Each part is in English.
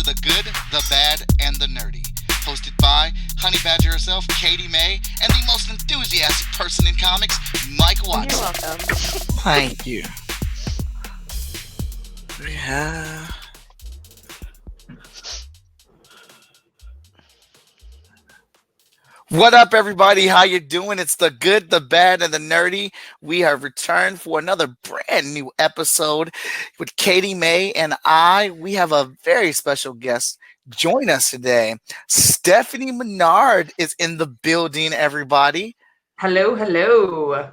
the good, the bad, and the nerdy. Hosted by Honey Badger herself, Katie May, and the most enthusiastic person in comics, Mike Watson. You're welcome. Thank you. Yeah. What up, everybody? How you doing? It's the good, the bad, and the nerdy. We have returned for another brand new episode with Katie May and I. We have a very special guest join us today. Stefani Manard is in the building, everybody. Hello, hello.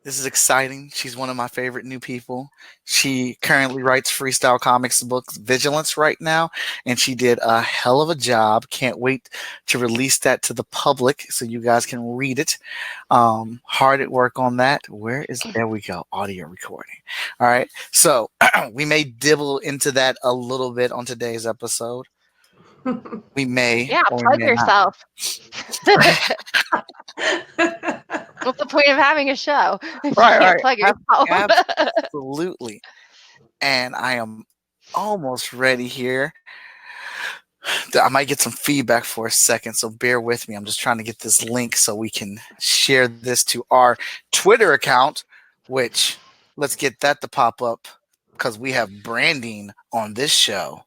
This is exciting. She's one of my favorite new people. She currently writes freestyle comics books, Vigilance, right now, and she did a hell of a job. Can't wait to release that to the public so you guys can read it. Hard at work on that. There we go, audio recording. All right, so we may dibble into that a little bit on today's episode. We may. Yeah, plug yourself. What's the point of having a show? Right. Plug yourself. Absolutely. And I am almost ready here. I might get some feedback for a second, so bear with me. I'm just trying to get this link so we can share this to our Twitter account, which let's get that to pop up because we have branding on this show.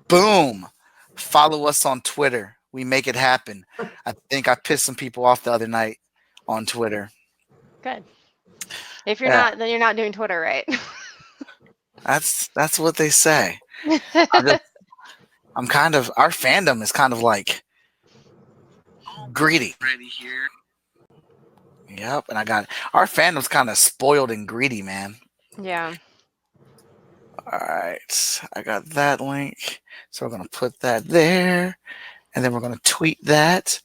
Boom. Follow us on Twitter. We make it happen. I think I pissed some people off the other night on Twitter. Good. If you're not, then you're not doing Twitter right. That's what they say. Our fandom is kind of like greedy. Ready here. Yep, and our fandom's kind of spoiled and greedy, man. Yeah. All right, I got that link. So we're gonna put that there. And then we're going to tweet that.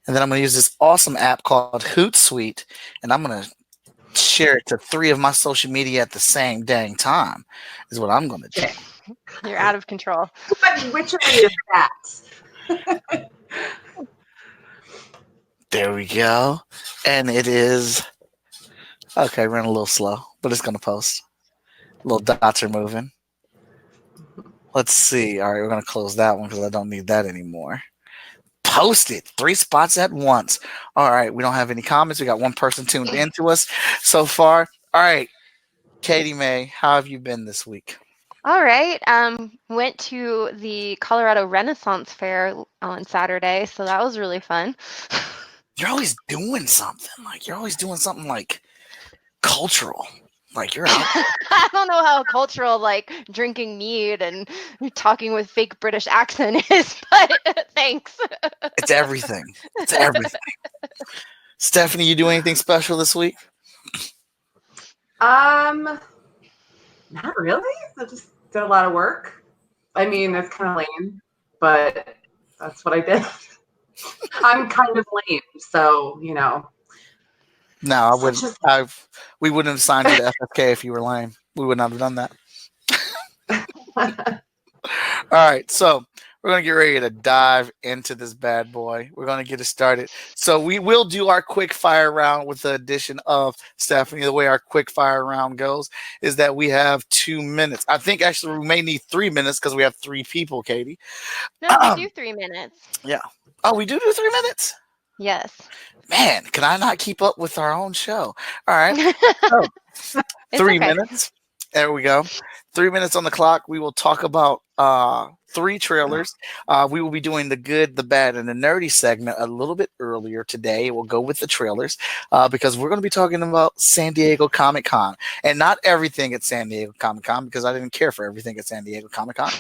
And then I'm going to use this awesome app called Hootsuite. And I'm going to share it to 3 of my social media at the same dang time is what I'm going to do. You're out of control. Which one is that? There we go. And it is... Okay, ran a little slow, but it's going to post. Little dots are moving. Let's see. All right, we're going to close that one because I don't need that anymore. Post it. 3 spots at once. All right. We don't have any comments. We got 1 person tuned in to us so far. All right. Katie May, how have you been this week? All right. Went to the Colorado Renaissance Fair on Saturday, so that was really fun. You're always doing something. You're always doing something like cultural. You're out. I don't know how cultural drinking mead and talking with fake British accent is, but thanks. It's everything. It's everything. Stephanie, you do anything special this week? Not really. I just did a lot of work. I mean, it's kind of lame, but that's what I did. I'm kind of lame, so No, I wouldn't. We wouldn't have signed you to FFK if you were lame. We would not have done that. All right, so we're going to get ready to dive into this bad boy. We're going to get it started. So we will do our quick fire round with the addition of Stephanie. The way our quick fire round goes is that we have 2 minutes. I think actually we may need 3 minutes because we have 3 people, Katie. No, we do 3 minutes. Yeah. Oh, we do 3 minutes? Yes. Man, can I not keep up with our own show? All right. So, 3 minutes. There we go. 3 minutes on the clock. We will talk about 3 trailers. We will be doing the good, the bad, and the nerdy segment a little bit earlier today. We'll go with the trailers because we're going to be talking about San Diego Comic-Con. And not everything at San Diego Comic-Con because I didn't care for everything at San Diego Comic-Con.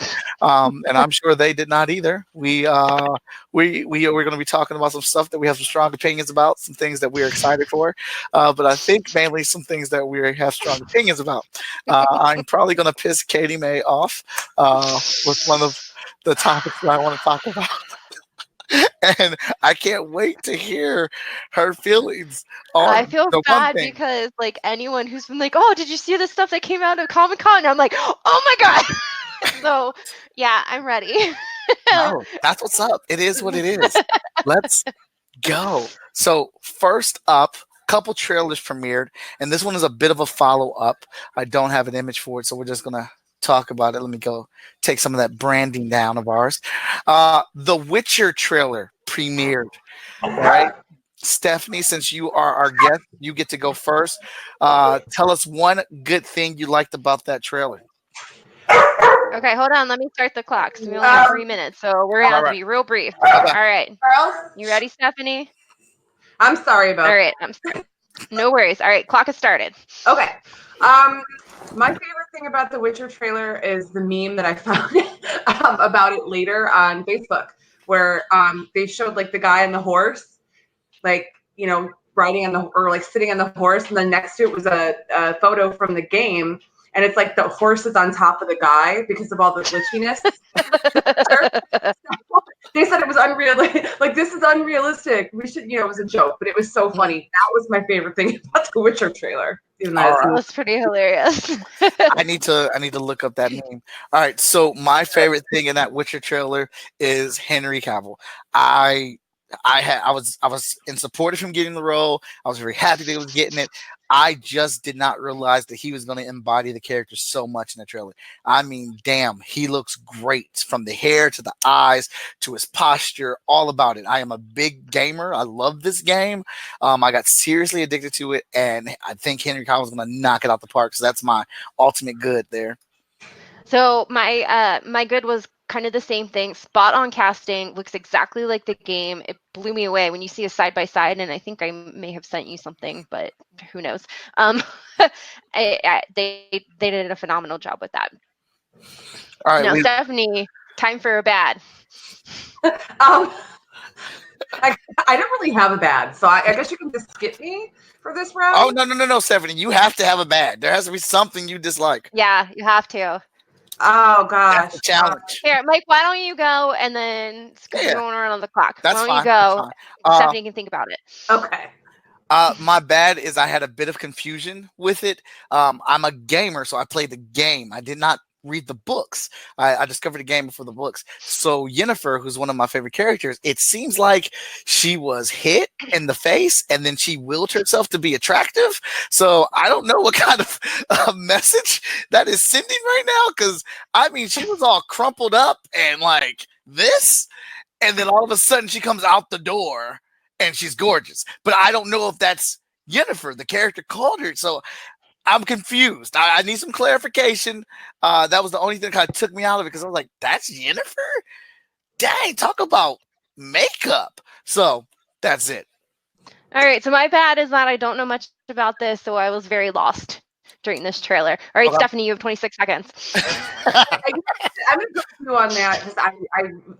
And I'm sure they did not either. We're going to be talking about some stuff that we have some strong opinions about, some things that we're excited for. But I think mainly some things that we have strong opinions about. I'm probably going to piss Katie May off with one of the topics that I want to talk about. And I can't wait to hear her feelings on I feel bad because anyone who's been oh, did you see the stuff that came out of Comic-Con? I'm like, oh my God. So yeah, I'm ready. No, that's what's up. It is what it is. Let's go. So first up, couple trailers premiered, and this one is a bit of a follow-up. I don't have an image for it, so we're just going to talk about it. Let me go take some of that branding down of ours. The Witcher trailer premiered. All right. Stephanie, since you are our guest, you get to go first. Tell us one good thing you liked about that trailer. Okay, hold on. Let me start the clock. So we only have 3 minutes, so we're gonna have to be real brief. Okay. All right. Charles, You ready, Stephanie? I'm sorry about All right. I'm sorry. No worries. All right, clock has started. Okay. My favorite thing about the Witcher trailer is the meme that I found about it later on Facebook, where they showed like the guy on the horse, like, you know, riding on the, or like sitting on the horse, and then next to it was a photo from the game, and it's like the horse is on top of the guy because of all the glitchiness. They said it was unrealistic. Like, this is unrealistic. We should, you know, it was a joke, but it was so funny. That was my favorite thing about the Witcher trailer. That's pretty hilarious. I need to look up that meme. All right, so my favorite thing in that Witcher trailer is Henry Cavill. I was in support of him getting the role. I was very happy that he was getting it. I just did not realize that he was going to embody the character so much in the trailer. I mean, damn, he looks great from the hair to the eyes to his posture, all about it. I am a big gamer. I love this game. I got seriously addicted to it, and I think Henry Cavill is going to knock it out the park. So that's my ultimate good there. So my good was kind of the same thing. Spot on casting, looks exactly like the game. It blew me away when you see a side by side, and I think I may have sent you something, but who knows? They did a phenomenal job with that. All right, now, Stephanie, time for a bad. I don't really have a bad, so I guess you can just skip me for this round. Oh no, Stephanie, you have to have a bad. There has to be something you dislike. Yeah, you have to. Oh gosh, that's a challenge. Here, Mike, why don't you go, and then we're going around on the clock. That's why don't fine. you go? Stephanie can think about it. Okay. My bad is I had a bit of confusion with it. I'm a gamer, so I played the game. I did not read the books. I discovered the game before the books. So Yennefer, who's one of my favorite characters, it seems like she was hit in the face and then she willed herself to be attractive. So I don't know what kind of message that is sending right now, because I mean, she was all crumpled up and like this, and then all of a sudden she comes out the door and she's gorgeous. But I don't know if that's Yennefer, the character called her. So I'm confused. I need some clarification. That was the only thing that kind of took me out of it, because I was like, that's Yennefer? Dang, talk about makeup. So that's it. All right. So my bad is that I don't know much about this, so I was very lost during this trailer. All right, Stephanie, you have 26 seconds. I'm going to go through on that because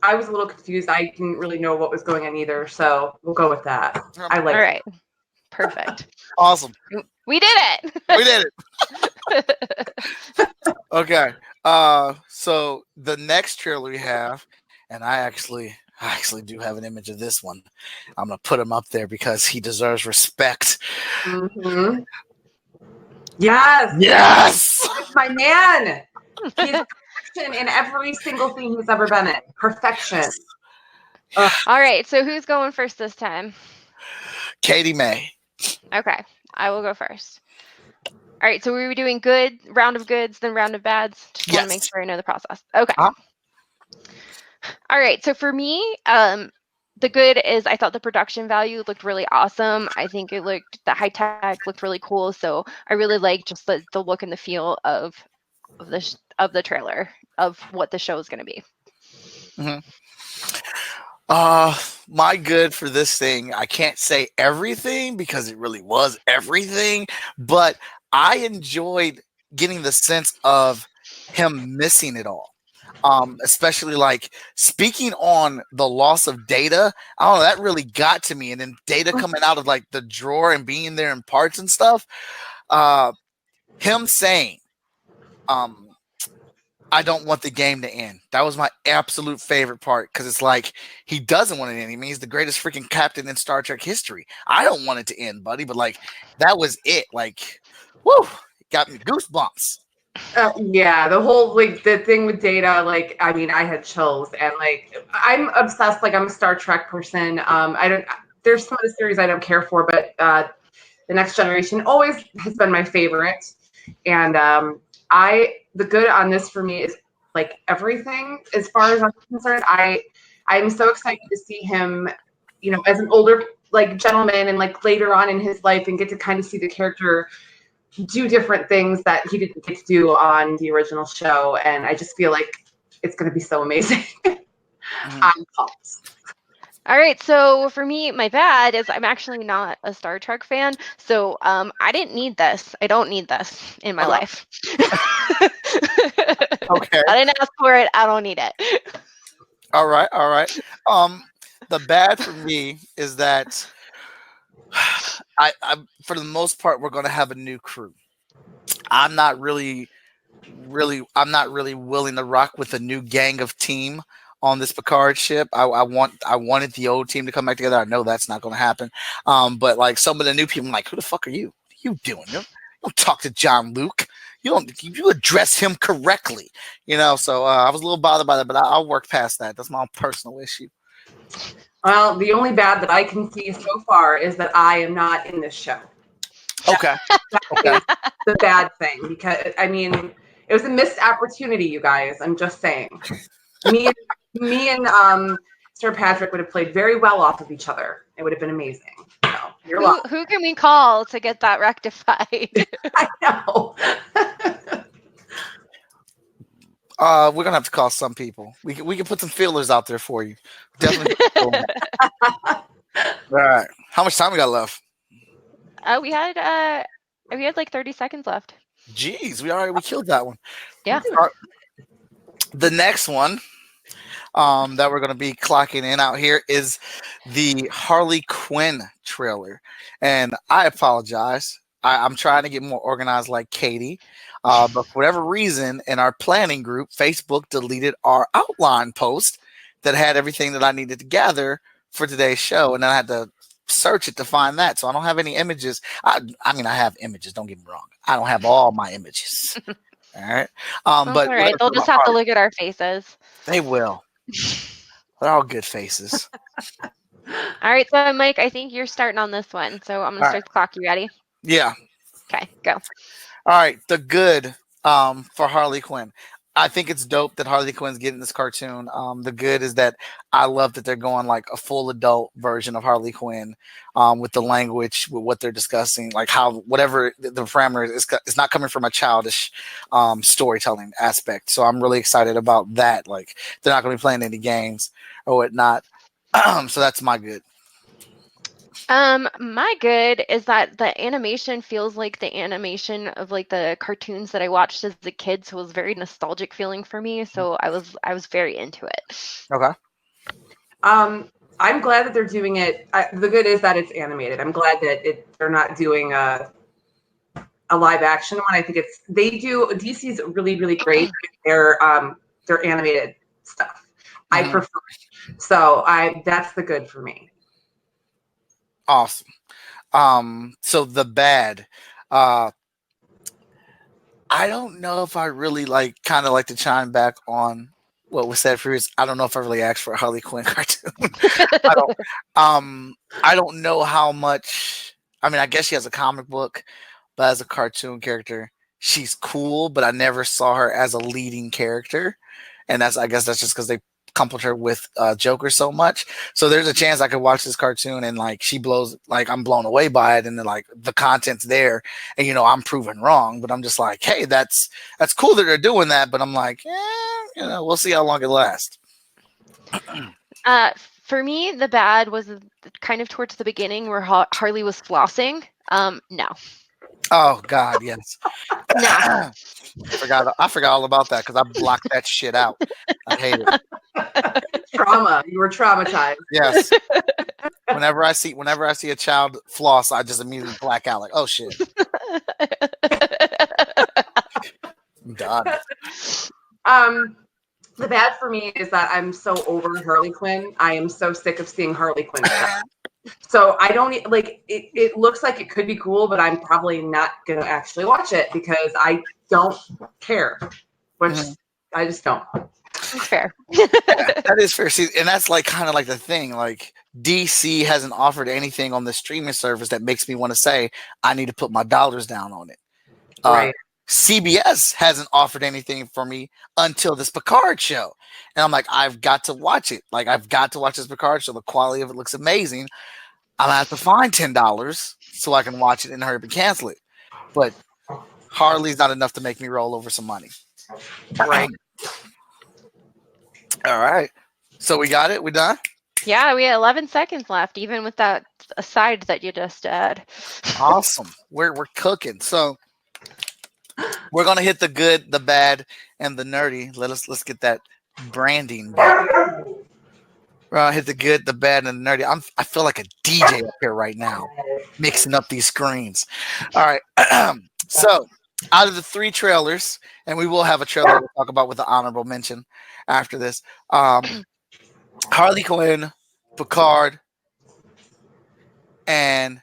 I was a little confused. I didn't really know what was going on either, so we'll go with that. I like. All right. Perfect. Awesome. We did it. We did it. Okay. So the next trailer we have, and I actually do have an image of this one. I'm gonna put him up there because he deserves respect. Mm-hmm. Yes. Yes. It's my man. He's perfection in every single thing he's ever been in. Perfection. All right. So who's going first this time? Katie May. Okay. I will go first. All right. So we were doing good, round of goods, then round of bads. Just want to make sure I know the process. Okay. All right. So for me, the good is I thought the production value looked really awesome. I think the high tech looked really cool. So I really like just the look and the feel of the trailer of what the show is going to be. Mm-hmm. My good for this thing, I can't say everything because it really was everything, but I enjoyed getting the sense of him missing it all. Especially like speaking on the loss of Data. I don't know, that really got to me. And then Data coming out of like the drawer and being there in parts and stuff. Him saying, I don't want the game to end. That was my absolute favorite part, because it's like he doesn't want it to end. I mean, he's the greatest freaking captain in Star Trek history. I don't want it to end, buddy. But like that was it. Like, whoo, it got me goosebumps. Yeah, the whole like the thing with Data, like I mean, I had chills, and like I'm obsessed. Like I'm a Star Trek person. There's some of the series I don't care for, but The Next Generation always has been my favorite. And The good on this for me is like everything as far as I'm concerned. I'm so excited to see him, you know, as an older like gentleman and like later on in his life and get to kind of see the character do different things that he didn't get to do on the original show. And I just feel like it's going to be so amazing. I'm pumped. All right, so for me, my bad is I'm actually not a Star Trek fan, so I didn't need this. I don't need this in my life. Okay. I didn't ask for it. I don't need it. All right. The bad for me is that I for the most part we're going to have a new crew. I'm not really willing to rock with a new gang of team on this Picard ship. I wanted the old team to come back together. I know that's not going to happen. But like some of the new people, I'm like, who the fuck are you? What are you doing? You don't talk to John Luke. You address him correctly. You know. So I was a little bothered by that, but I'll work past that. That's my own personal issue. Well, the only bad that I can see so far is that I am not in this show. Okay. That is the bad thing, because I mean, it was a missed opportunity, you guys. I'm just saying. Me and Sir Patrick would have played very well off of each other. It would have been amazing. So, you're welcome. Who can we call to get that rectified? I know. We're gonna have to call some people. We can put some feelers out there for you. Definitely. All right. How much time we got left? We had like 30 seconds left. Jeez, we killed that one. Yeah. The next one that we're going to be clocking in out here is the Harley Quinn trailer. And I apologize. I'm trying to get more organized like Katie. But for whatever reason, in our planning group, Facebook deleted our outline post that had everything that I needed to gather for today's show. And then I had to search it to find that. So I don't have any images. I mean, I have images. Don't get me wrong. I don't have all my images. All right. But all right. They'll just have to look at our faces. They will. They're all good faces. All right. So, Mike, I think you're starting on this one. So I'm going to start the clock. You ready? Yeah. Okay. Go. All right. The good for Harley Quinn. I think it's dope that Harley Quinn's getting this cartoon. The good is that I love that they're going like a full adult version of Harley Quinn with the language, with what they're discussing, like how whatever the parameter is, it's not coming from a childish storytelling aspect. So I'm really excited about that. Like they're not going to be playing any games or whatnot. So that's my good. My good is that the animation feels like the animation of like the cartoons that I watched as a kid, so it was very nostalgic feeling for me. So I was very into it. Okay. I'm glad that they're doing it. The good is that it's animated. I'm glad that they're not doing a live action one. I think DC's really, really great. Their animated stuff. I prefer it. So that's the good for me. Awesome. So the bad, I don't know if I really kind of like to chime back on what was said previous. I don't know if I really asked for a Harley Quinn cartoon. I don't know how much. I mean, I guess she has a comic book, but as a cartoon character, she's cool. But I never saw her as a leading character, and I guess that's just because they coupled her with Joker so much. So there's a chance I could watch this cartoon and she blows, I'm blown away by it, and then the content's there, and I'm proven wrong. But I'm just like, hey, that's cool that they're doing that. But I'm like, we'll see how long it lasts. For me, the bad was kind of towards the beginning where Harley was flossing. No. Oh God, yes. No. I forgot all about that because I blocked that shit out. I hate it. Trauma. You were traumatized. Yes. Whenever I see a child floss, I just immediately black out. Like, oh shit. I'm done. The bad for me is that I'm so over Harley Quinn. I am so sick of seeing Harley Quinn stuff. So I don't it looks like it could be cool, but I'm probably not going to actually watch it because I don't care. Which I just don't. That's fair. That is fair. See, and that's kind of the thing. DC hasn't offered anything on the streaming service that makes me want to say I need to put my dollars down on it. Right. CBS hasn't offered anything for me until this Picard show. And I'm like, I've got to watch it. Like, I've got to watch this Picard show. The quality of it looks amazing. I'm going to have to find $10 so I can watch it and hurry up and cancel it. But hardly not enough to make me roll over some money. Right. All right. So we got it? We done? Yeah, we had 11 seconds left, even with that aside that you just had. Awesome. We're cooking. So we're gonna hit the good, the bad, and the nerdy. Let's get that branding back. We're gonna hit the good, the bad, and the nerdy. I feel like a DJ up here right now, mixing up these screens. All right. So out of the 3 trailers, and we will have a trailer to talk about with the honorable mention after this. Harley Quinn, Picard, and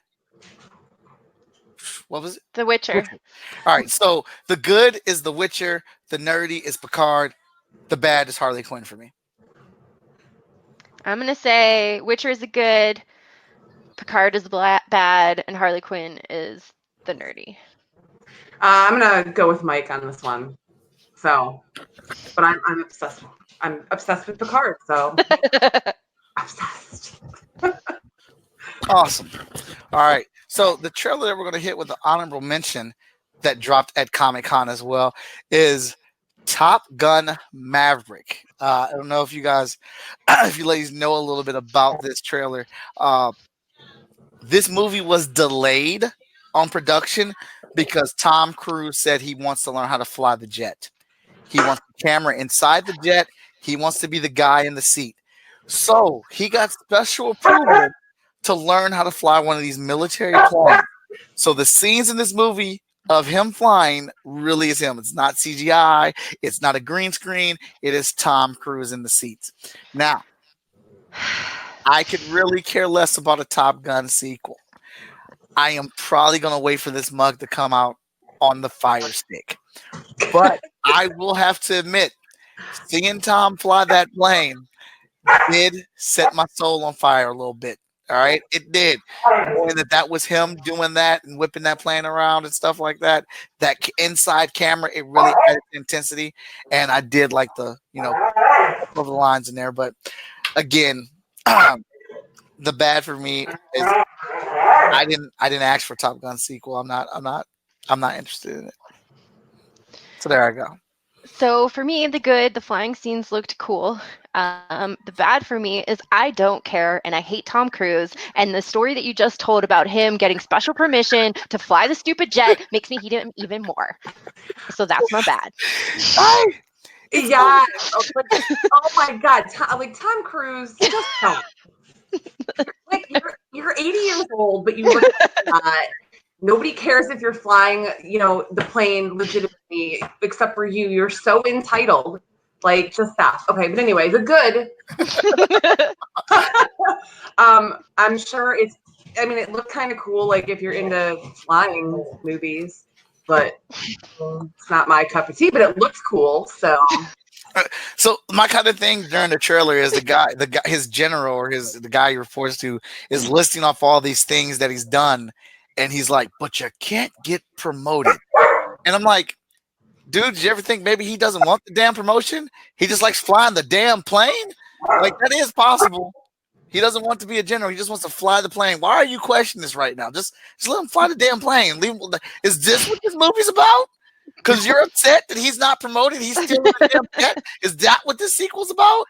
what was it? The Witcher. All right, so the good is The Witcher, the nerdy is Picard, the bad is Harley Quinn for me. I'm going to say Witcher is the good, Picard is the bad, and Harley Quinn is the nerdy. I'm gonna go with Mike on this one. So, but I'm obsessed. I'm obsessed with Picard. So obsessed. Awesome. All right. So the trailer that we're going to hit with the honorable mention that dropped at Comic-Con as well is Top Gun Maverick. I don't know if you guys, if you ladies know a little bit about this trailer. This movie was delayed on production because Tom Cruise said he wants to learn how to fly the jet. He wants the camera inside the jet. He wants to be the guy in the seat. So he got special approval to learn how to fly one of these military planes. So the scenes in this movie of him flying really is him. It's not CGI. It's not a green screen. It is Tom Cruise in the seats. Now, I could really care less about a Top Gun sequel. I am probably going to wait for this mug to come out on the Fire Stick. But I will have to admit, seeing Tom fly that plane did set my soul on fire a little bit. All right, it did. Knowing that was him doing that and whipping that plane around and stuff like that. That inside camera, it really added intensity, and I did like the over the lines in there. But again, the bad for me is I didn't ask for Top Gun sequel. I'm not interested in it. So there I go. So for me, the good, the flying scenes looked cool. The bad for me is I don't care and I hate Tom Cruise. And the story that you just told about him getting special permission to fly the stupid jet makes me hate him even more. So that's my bad. Yeah. Oh my God. Tom Cruise, just don't. Like you're 80 years old, but you look nobody cares if you're flying, the plane legitimately, except for you. You're so entitled. Like, just stop. Okay, but anyway, the good. I'm sure it looked kind of cool, like if you're into flying movies, but it's not my cup of tea, but it looks cool, so. So my kind of thing during the trailer is the guy, his general or the guy he reports to is listing off all these things that he's done. And he's like, but you can't get promoted. And I'm like, dude, did you ever think maybe he doesn't want the damn promotion? He just likes flying the damn plane? Like, that is possible. He doesn't want to be a general. He just wants to fly the plane. Why are you questioning this right now? Just let him fly the damn plane. Is this what this movie's about? Because you're upset that he's not promoted. He's still in the damn jet. Is that what this sequel's about?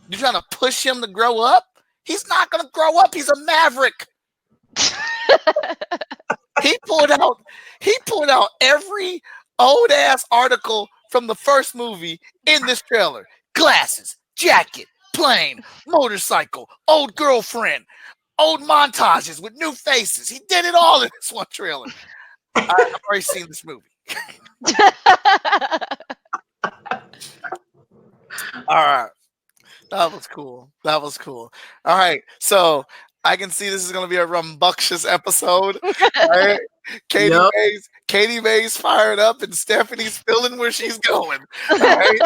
You're trying to push him to grow up? He's not going to grow up. He's a maverick. He pulled out every old ass article from the first movie in this trailer. Glasses, jacket, plane, motorcycle, old girlfriend, old montages with new faces. He did it all in this one trailer. I've already seen this movie. All right. That was cool. All right. So I can see this is going to be a rambunctious episode. All right? Katie May's fired up and Stephanie's feeling where she's going. All right?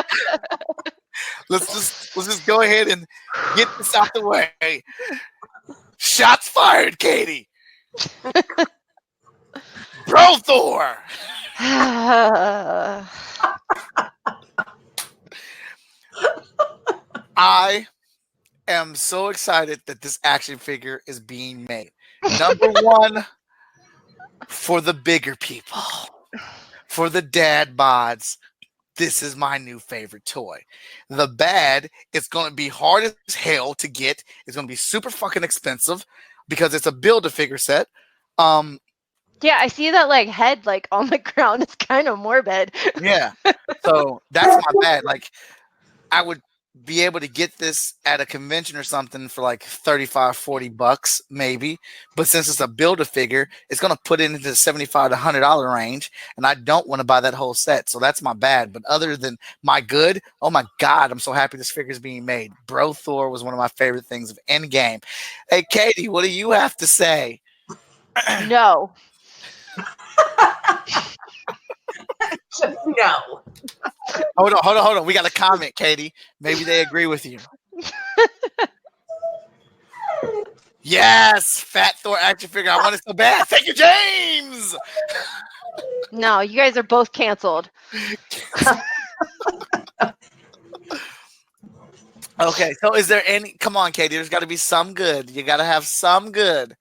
Let's just go ahead and get this out the way. Shots fired, Katie. Bro Thor. I am so excited that this action figure is being made. Number one, for the bigger people, for the dad bods. This is my new favorite toy. The bad, it's going to be hard as hell to get. It's going to be super fucking expensive because it's a Build-A-Figure set. Yeah, I see that like head like on the ground. It's kind of morbid. Yeah. So that's my bad. Like, I would be able to get this at a convention or something for like 35, 40 bucks maybe. But since it's a Build-A-Figure, it's going to put it into the $75 to $100 range. And I don't want to buy that whole set. So that's my bad. But other than my good, oh my God, I'm so happy this figure is being made. Bro Thor was one of my favorite things of Endgame. Hey, Katie, what do you have to say? No. Just no. Hold on. We got a comment, Katie. Maybe they agree with you. Yes, Fat Thor action figure. I want it so bad. Thank you, James. No, you guys are both canceled. Okay, so is there any? Come on, Katie. There's got to be some good. You got to have some good.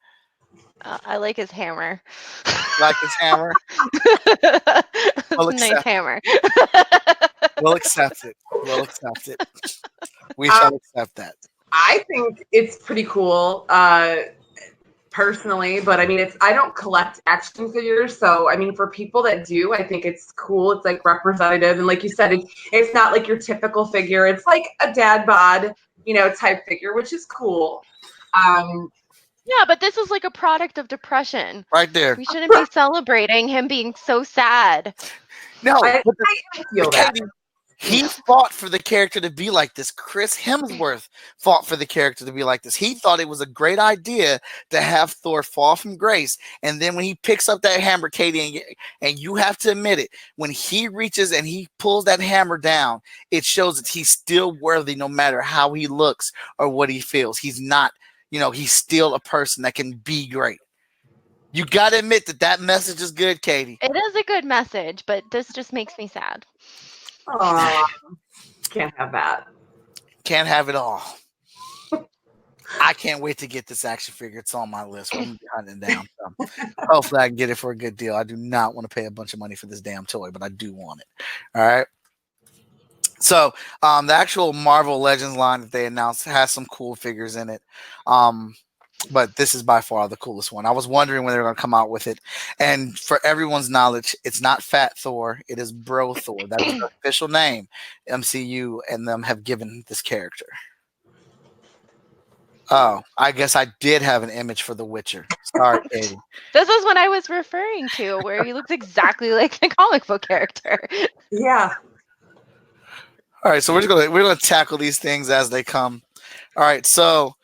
I like his hammer. Like his hammer. Nice hammer. We'll accept it. We shall accept that. I think it's pretty cool, personally, but I mean, I don't collect action figures, so I mean, for people that do, I think it's cool. It's like representative, and like you said, it's not like your typical figure. It's like a dad bod, type figure, which is cool. Yeah, but this is like a product of depression. Right there. We shouldn't be celebrating him being so sad. No, I feel that. Katie, he fought for the character to be like this. Chris Hemsworth fought for the character to be like this. He thought it was a great idea to have Thor fall from grace. And then when he picks up that hammer, Katie, and you have to admit it, when he reaches and he pulls that hammer down, it shows that he's still worthy no matter how he looks or what he feels. He's not, he's still a person that can be great. You got to admit that message is good, Katie. It is a good message, but this just makes me sad. Oh, can't have that. Can't have it all. I can't wait to get this action figure. It's on my list. I'm hunting down. So hopefully I can get it for a good deal. I do not want to pay a bunch of money for this damn toy, but I do want it. All right. So the actual Marvel Legends line that they announced has some cool figures in it. But this is by far the coolest one. I was wondering when they were going to come out with it. And for everyone's knowledge, it's not Fat Thor. It is Bro Thor. That is the official name MCU and them have given this character. Oh, I guess I did have an image for The Witcher. Sorry, Katie. This is what I was referring to, where he looks exactly like the comic book character. Yeah. All right, so we're gonna tackle these things as they come. All right, so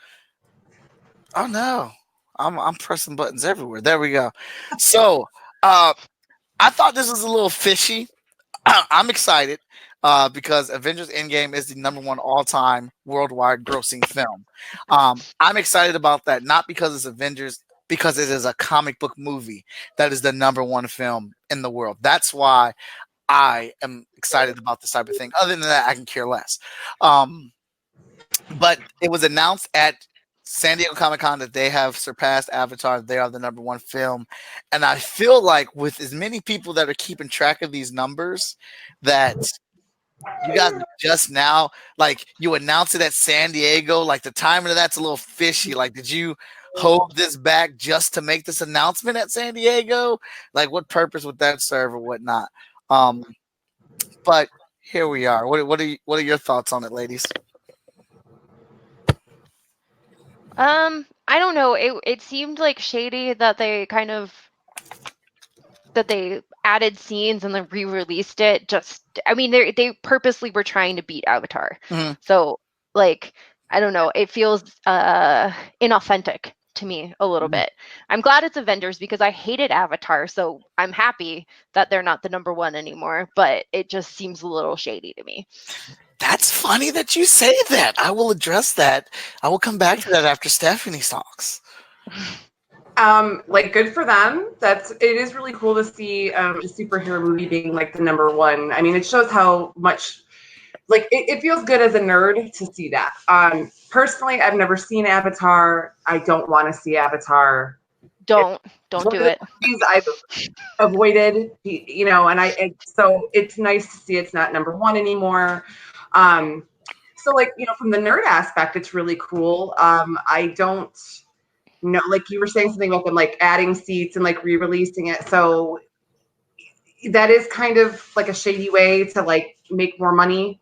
oh no, I'm pressing buttons everywhere. There we go. So I thought this was a little fishy. I'm excited because Avengers Endgame is the #1 all-time worldwide grossing film. I'm excited about that, not because it's Avengers, because it is a comic book movie that is the #1 film in the world. That's why I am excited about this type of thing. Other than that, I can care less. But it was announced at San Diego Comic-Con that they have surpassed Avatar. They are the #1 film. And I feel like with as many people that are keeping track of these numbers, that you guys just now, like, you announced it at San Diego, like the timing of that's a little fishy. Like, did you hold this back just to make this announcement at San Diego? Like, what purpose would that serve or whatnot? But here we are. What are your thoughts on it, ladies? I don't know. It seemed like shady that they added scenes and then re-released it. I mean, they purposely were trying to beat Avatar. Mm-hmm. So, like, I don't know. It feels inauthentic to me a little bit. I'm glad it's Avengers because I hated Avatar, so I'm happy that they're not the #1 anymore. But it just seems a little shady to me. That's funny that you say that. I will address that. I will come back to that after Stephanie talks. Like, good for them. It is really cool to see a superhero movie being like the number one. I mean, it shows how much like it feels good as a nerd to see that. Personally, I've never seen Avatar. I don't want to see Avatar. Don't do it. I've avoided, and so it's nice to see it's not number one anymore. So like, from the nerd aspect, it's really cool. I don't know, like you were saying something about them like adding seats and like re-releasing it. So that is kind of like a shady way to like make more money.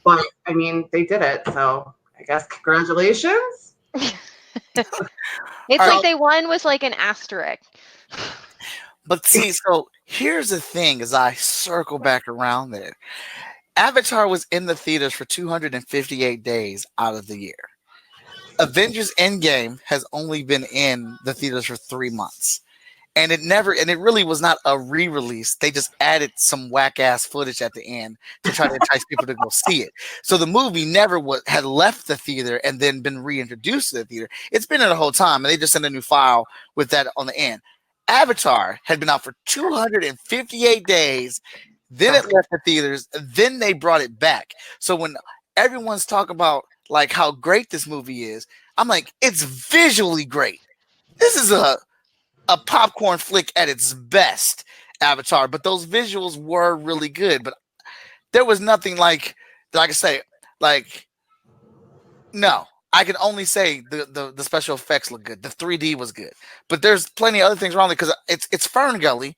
But I mean, they did it, so I guess congratulations. It's like they won with like an asterisk. But see, so here's the thing as I circle back around there. Avatar was in the theaters for 258 days out of the year. Avengers Endgame has only been in the theaters for 3 months. And it really was not a re-release. They just added some whack-ass footage at the end to try to entice people to go see it. So the movie never had left the theater and then been reintroduced to the theater. It's been there the whole time, and they just sent a new file with that on the end. Avatar had been out for 258 days, then it left the theaters, then they brought it back. So when everyone's talking about like how great this movie is, I'm like, it's visually great. This is a popcorn flick at its best, Avatar, but those visuals were really good. But there was nothing like I could say, like, no. I can only say the special effects look good. The 3D was good. But there's plenty of other things wrong because it's Fern Gully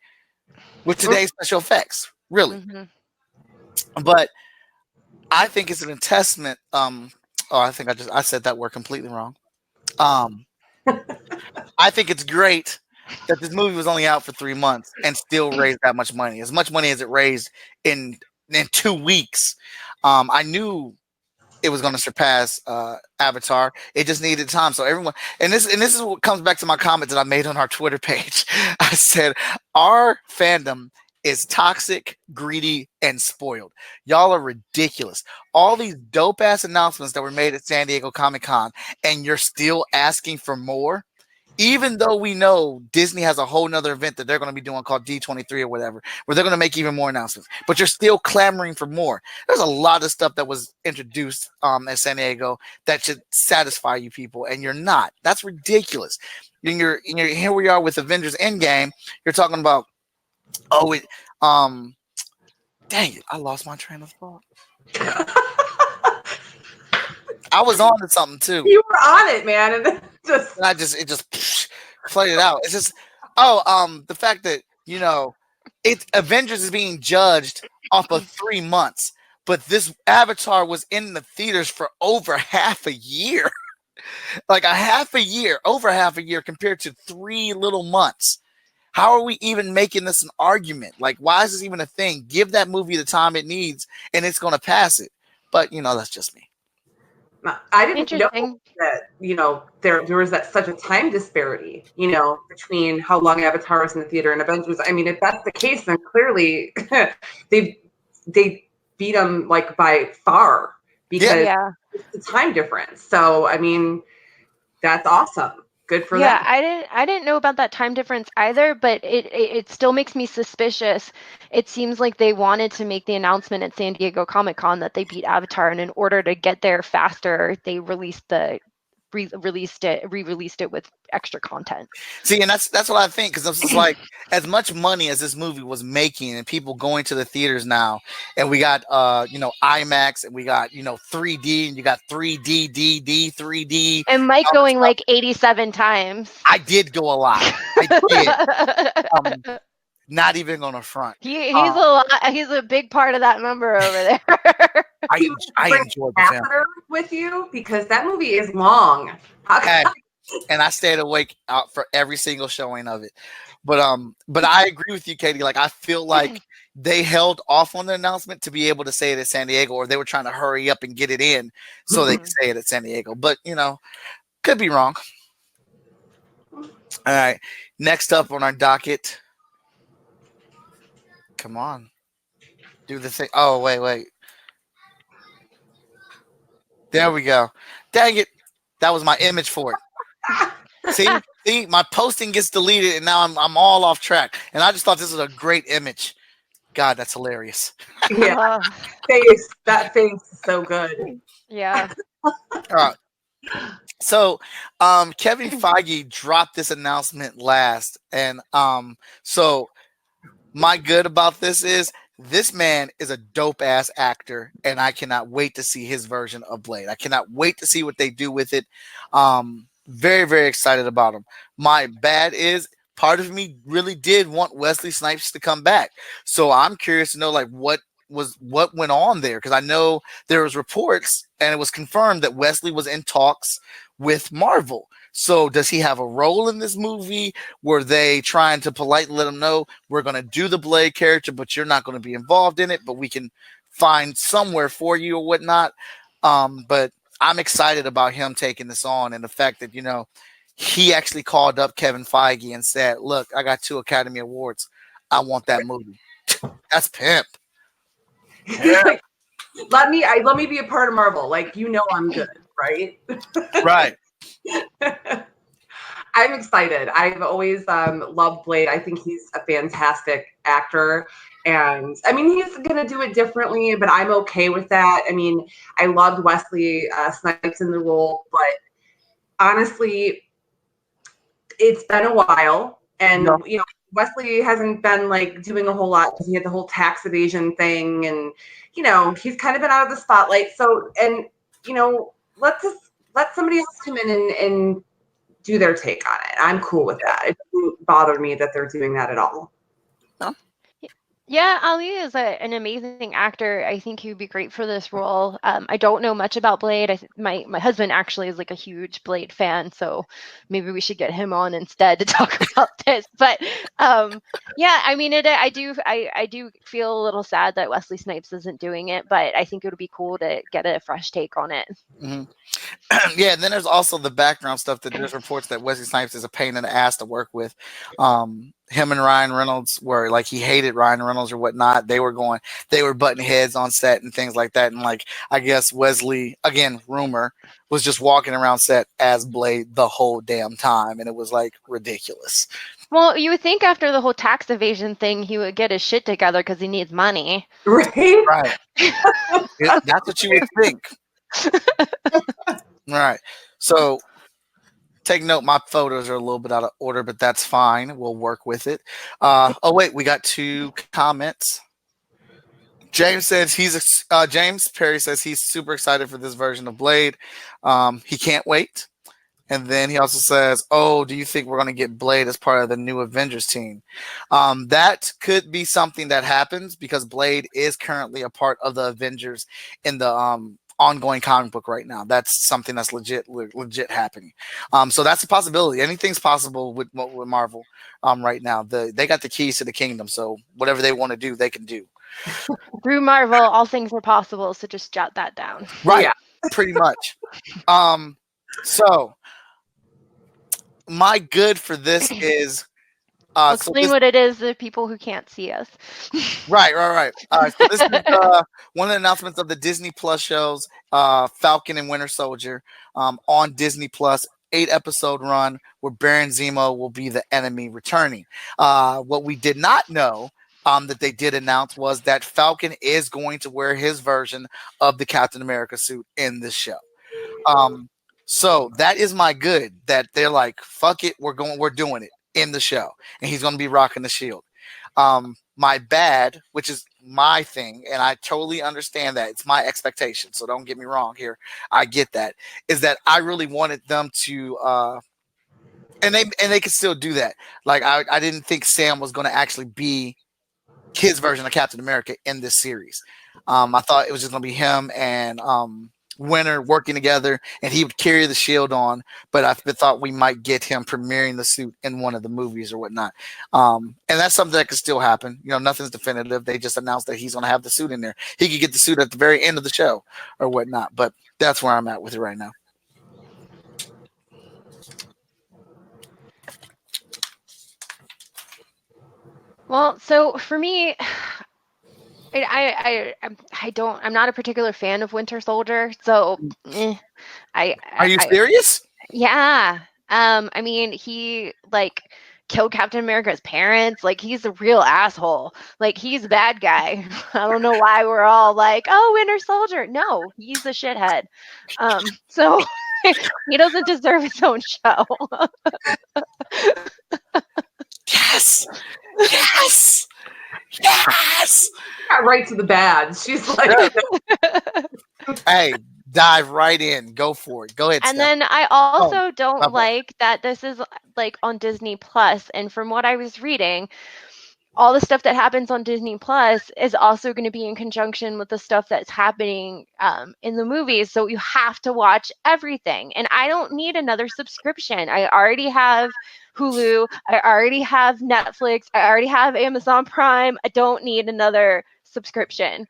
with today's special effects, really. Mm-hmm. But I think it's an testament. I think I said that word completely wrong. I think it's great that this movie was only out for 3 months and still raised that much money. As much money as it raised in 2 weeks. I knew it was going to surpass Avatar. It just needed time. So everyone, and this is what comes back to my comment that I made on our Twitter page. I said, our fandom is toxic, greedy, and spoiled. Y'all are ridiculous. All these dope ass announcements that were made at San Diego Comic-Con, and you're still asking for more. Even though we know Disney has a whole nother event that they're going to be doing called D23 or whatever, where they're going to make even more announcements, but you're still clamoring for more. There's a lot of stuff that was introduced at San Diego that should satisfy you people, and you're not. That's ridiculous. Here we are with Avengers Endgame. You're talking about, dang it, I lost my train of thought. I was on to something too. You were on it, man, and then it just flooded out. It's just the fact that Avengers is being judged off of 3 months, but this Avatar was in the theaters for over half a year, like over half a year compared to 3 little months. How are we even making this an argument? Like, why is this even a thing? Give that movie the time it needs, and it's going to pass it. But that's just me. I didn't know that there was such a time disparity between how long Avatar was in the theater and Avengers. I mean, if that's the case, then clearly they beat them like by far because it's the time difference. So I mean, that's awesome. Good for them. Yeah, I didn't know about that time difference either, but it still makes me suspicious. It seems like they wanted to make the announcement at San Diego Comic-Con that they beat Avatar, and in order to get there faster, they re-released it with extra content. See, and that's what I think, because it's like, as much money as this movie was making and people going to the theaters now, and we got IMAX, and we got 3D, and you got 3D, 3D, and Mike going like 87 times. I did go a lot. I did. Not even gonna front. He's a lot. He's a big part of that number over there. I enjoyed the film with you because that movie is long. And I stayed awake out for every single showing of it. But I agree with you, Katie. Like, I feel like they held off on the announcement to be able to say it at San Diego, or they were trying to hurry up and get it in so they could say it at San Diego. But could be wrong. All right. Next up on our docket. Come on. Do the thing. Oh, wait. There we go. Dang it. That was my image for it. See, See, my posting gets deleted, and now I'm all off track. And I just thought this was a great image. God, that's hilarious. Yeah, Oh, face. That face is so good. yeah. Uh, so, Kevin Feige dropped this announcement last, and so my good about this is this man is a dope ass actor, and I cannot wait to see his version of Blade. I cannot wait to see what they do with it. Very, very excited about him. My bad is part of me really did want Wesley Snipes to come back. So I'm curious to know like what went on there, because I know there was reports and it was confirmed that Wesley was in talks with Marvel. So does he have a role in this movie? Were they trying to politely let him know we're going to do the Blade character, but you're not going to be involved in it, but we can find somewhere for you or whatnot? But I'm excited about him taking this on, and the fact that, he actually called up Kevin Feige and said, look, I got 2 Academy Awards. I want that movie. That's pimp. He's like, let me be a part of Marvel. Like, I'm good, right? Right. I'm excited. I've always loved Blade. I think he's a fantastic actor. And I mean, he's going to do it differently, but I'm okay with that. I mean, I loved Wesley Snipes in the role, but honestly, it's been a while. And, Wesley hasn't been like doing a whole lot because he had the whole tax evasion thing. And, he's kind of been out of the spotlight. So, and, let somebody else come in and do their take on it. I'm cool with that. It doesn't bother me that they're doing that at all. No? Yeah, Ali is an amazing actor. I think he would be great for this role. I don't know much about Blade. My husband actually is like a huge Blade fan, so maybe we should get him on instead to talk about this. But yeah, I mean, I do feel a little sad that Wesley Snipes isn't doing it, but I think it would be cool to get a fresh take on it. Mm-hmm. Yeah, and then there's also the background stuff that there's reports that Wesley Snipes is a pain in the ass to work with. Him and Ryan Reynolds were like, he hated Ryan Reynolds or whatnot. They were butting heads on set and things like that. And like, I guess Wesley, again, rumor, was just walking around set as Blade the whole damn time. And it was like ridiculous. Well, you would think after the whole tax evasion thing, he would get his shit together because he needs money. Right? Right. Yeah, that's what you would think. All right. So take note, my photos are a little bit out of order, but that's fine. We'll work with it. Oh wait, we got 2 comments. James says James Perry says he's super excited for this version of Blade. He can't wait. And then he also says, oh, do you think we're going to get Blade as part of the new Avengers team? That could be something that happens because Blade is currently a part of the Avengers in the ongoing comic book right now. That's something that's legit happening. So that's a possibility. Anything's possible with Marvel right now. They got the keys to the kingdom, so whatever they want to do, they can do. Through Marvel, all things are possible, so just jot that down. Right, yeah. Pretty much. So my good for this is explain what it is to people who can't see us. Right. So this is one of the announcements of the Disney Plus shows, Falcon and Winter Soldier, on Disney Plus. 8-episode run where Baron Zemo will be the enemy returning. What we did not know that they did announce was that Falcon is going to wear his version of the Captain America suit in this show. So that is my good, that they're like, fuck it, we're doing it in the show, and he's going to be rocking the shield. My bad, which is my thing, and I totally understand that. It's my expectation, so don't get me wrong here. I get that. Is that I really wanted them to, and they could still do that. Like I didn't think Sam was going to actually be his version of Captain America in this series. I thought it was just going to be him and Winter working together, and he would carry the shield on. But I thought we might get him premiering the suit in one of the movies or whatnot. And that's something that could still happen. Nothing's definitive. They just announced that he's going to have the suit in there. He could get the suit at the very end of the show or whatnot. But that's where I'm at with it right now. Well, so for me, I'm not a particular fan of Winter Soldier, so Are you serious? Yeah, I mean, he like killed Captain America's parents. Like, he's a real asshole. Like, he's a bad guy. I don't know why we're all like, oh, Winter Soldier. No, he's a shithead. So he doesn't deserve his own show. Yes. Yes. Yes. Got right to the bad. She's like, Hey, dive right in. Go for it. Go ahead. And Steph. then I also don't my bad. like that this is like on Disney Plus. And from what I was reading, all the stuff that happens on Disney Plus is also going to be in conjunction with the stuff that's happening in the movies. So you have to watch everything. And I don't need another subscription. I already have Hulu. I already have Netflix. I already have Amazon Prime. I don't need another subscription.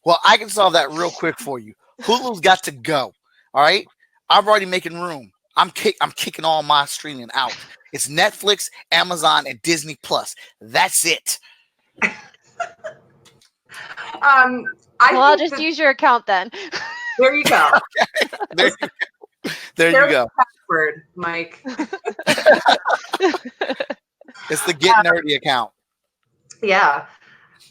Well, I can solve that real quick for you. Hulu's got to go. All right. I'm already making room. I'm kicking all my streaming out. It's Netflix, Amazon, and Disney Plus. That's it. I'll just use your account then. There you go. There you go. Password, Mike. It's the Get Nerdy account. Yeah.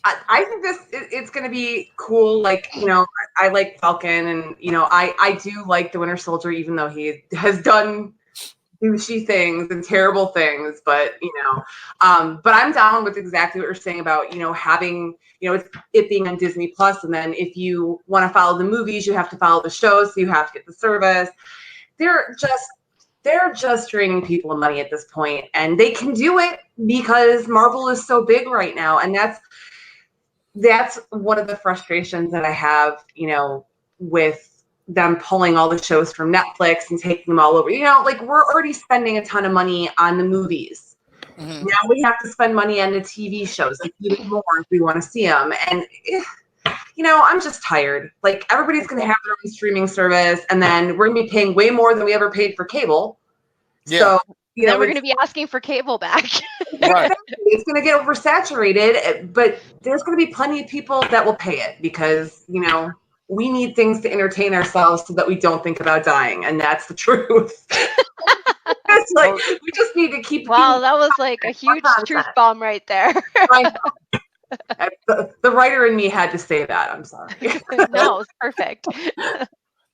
I think it's going to be cool. Like, you know, I like Falcon, and, you know, I do like the Winter Soldier, even though he has done douchey things and terrible things. But, you know, but I'm down with exactly what you're saying about, you know, having, you know, it being on Disney Plus. And then if you want to follow the movies, you have to follow the shows. So you have to get the service. They're just draining people money at this point, and they can do it because Marvel is so big right now. And that's one of the frustrations that I have, you know, with them pulling all the shows from Netflix and taking them all over. You know, like, we're already spending a ton of money on the movies. Mm-hmm. Now we have to spend money on the TV shows, like, even more if we want to see them. And, you know, I'm just tired. Like, everybody's going to have their own streaming service, and then we're going to be paying way more than we ever paid for cable. Yeah. So, you know, we're going to be asking for cable back. Right. It's going to get oversaturated, but there's going to be plenty of people that will pay it because, you know, we need things to entertain ourselves so that we don't think about dying, and that's the truth. It's like, we just need to keep. Wow, that was like a huge truth bomb right there. The writer in me had to say that. I'm sorry. No, it's perfect.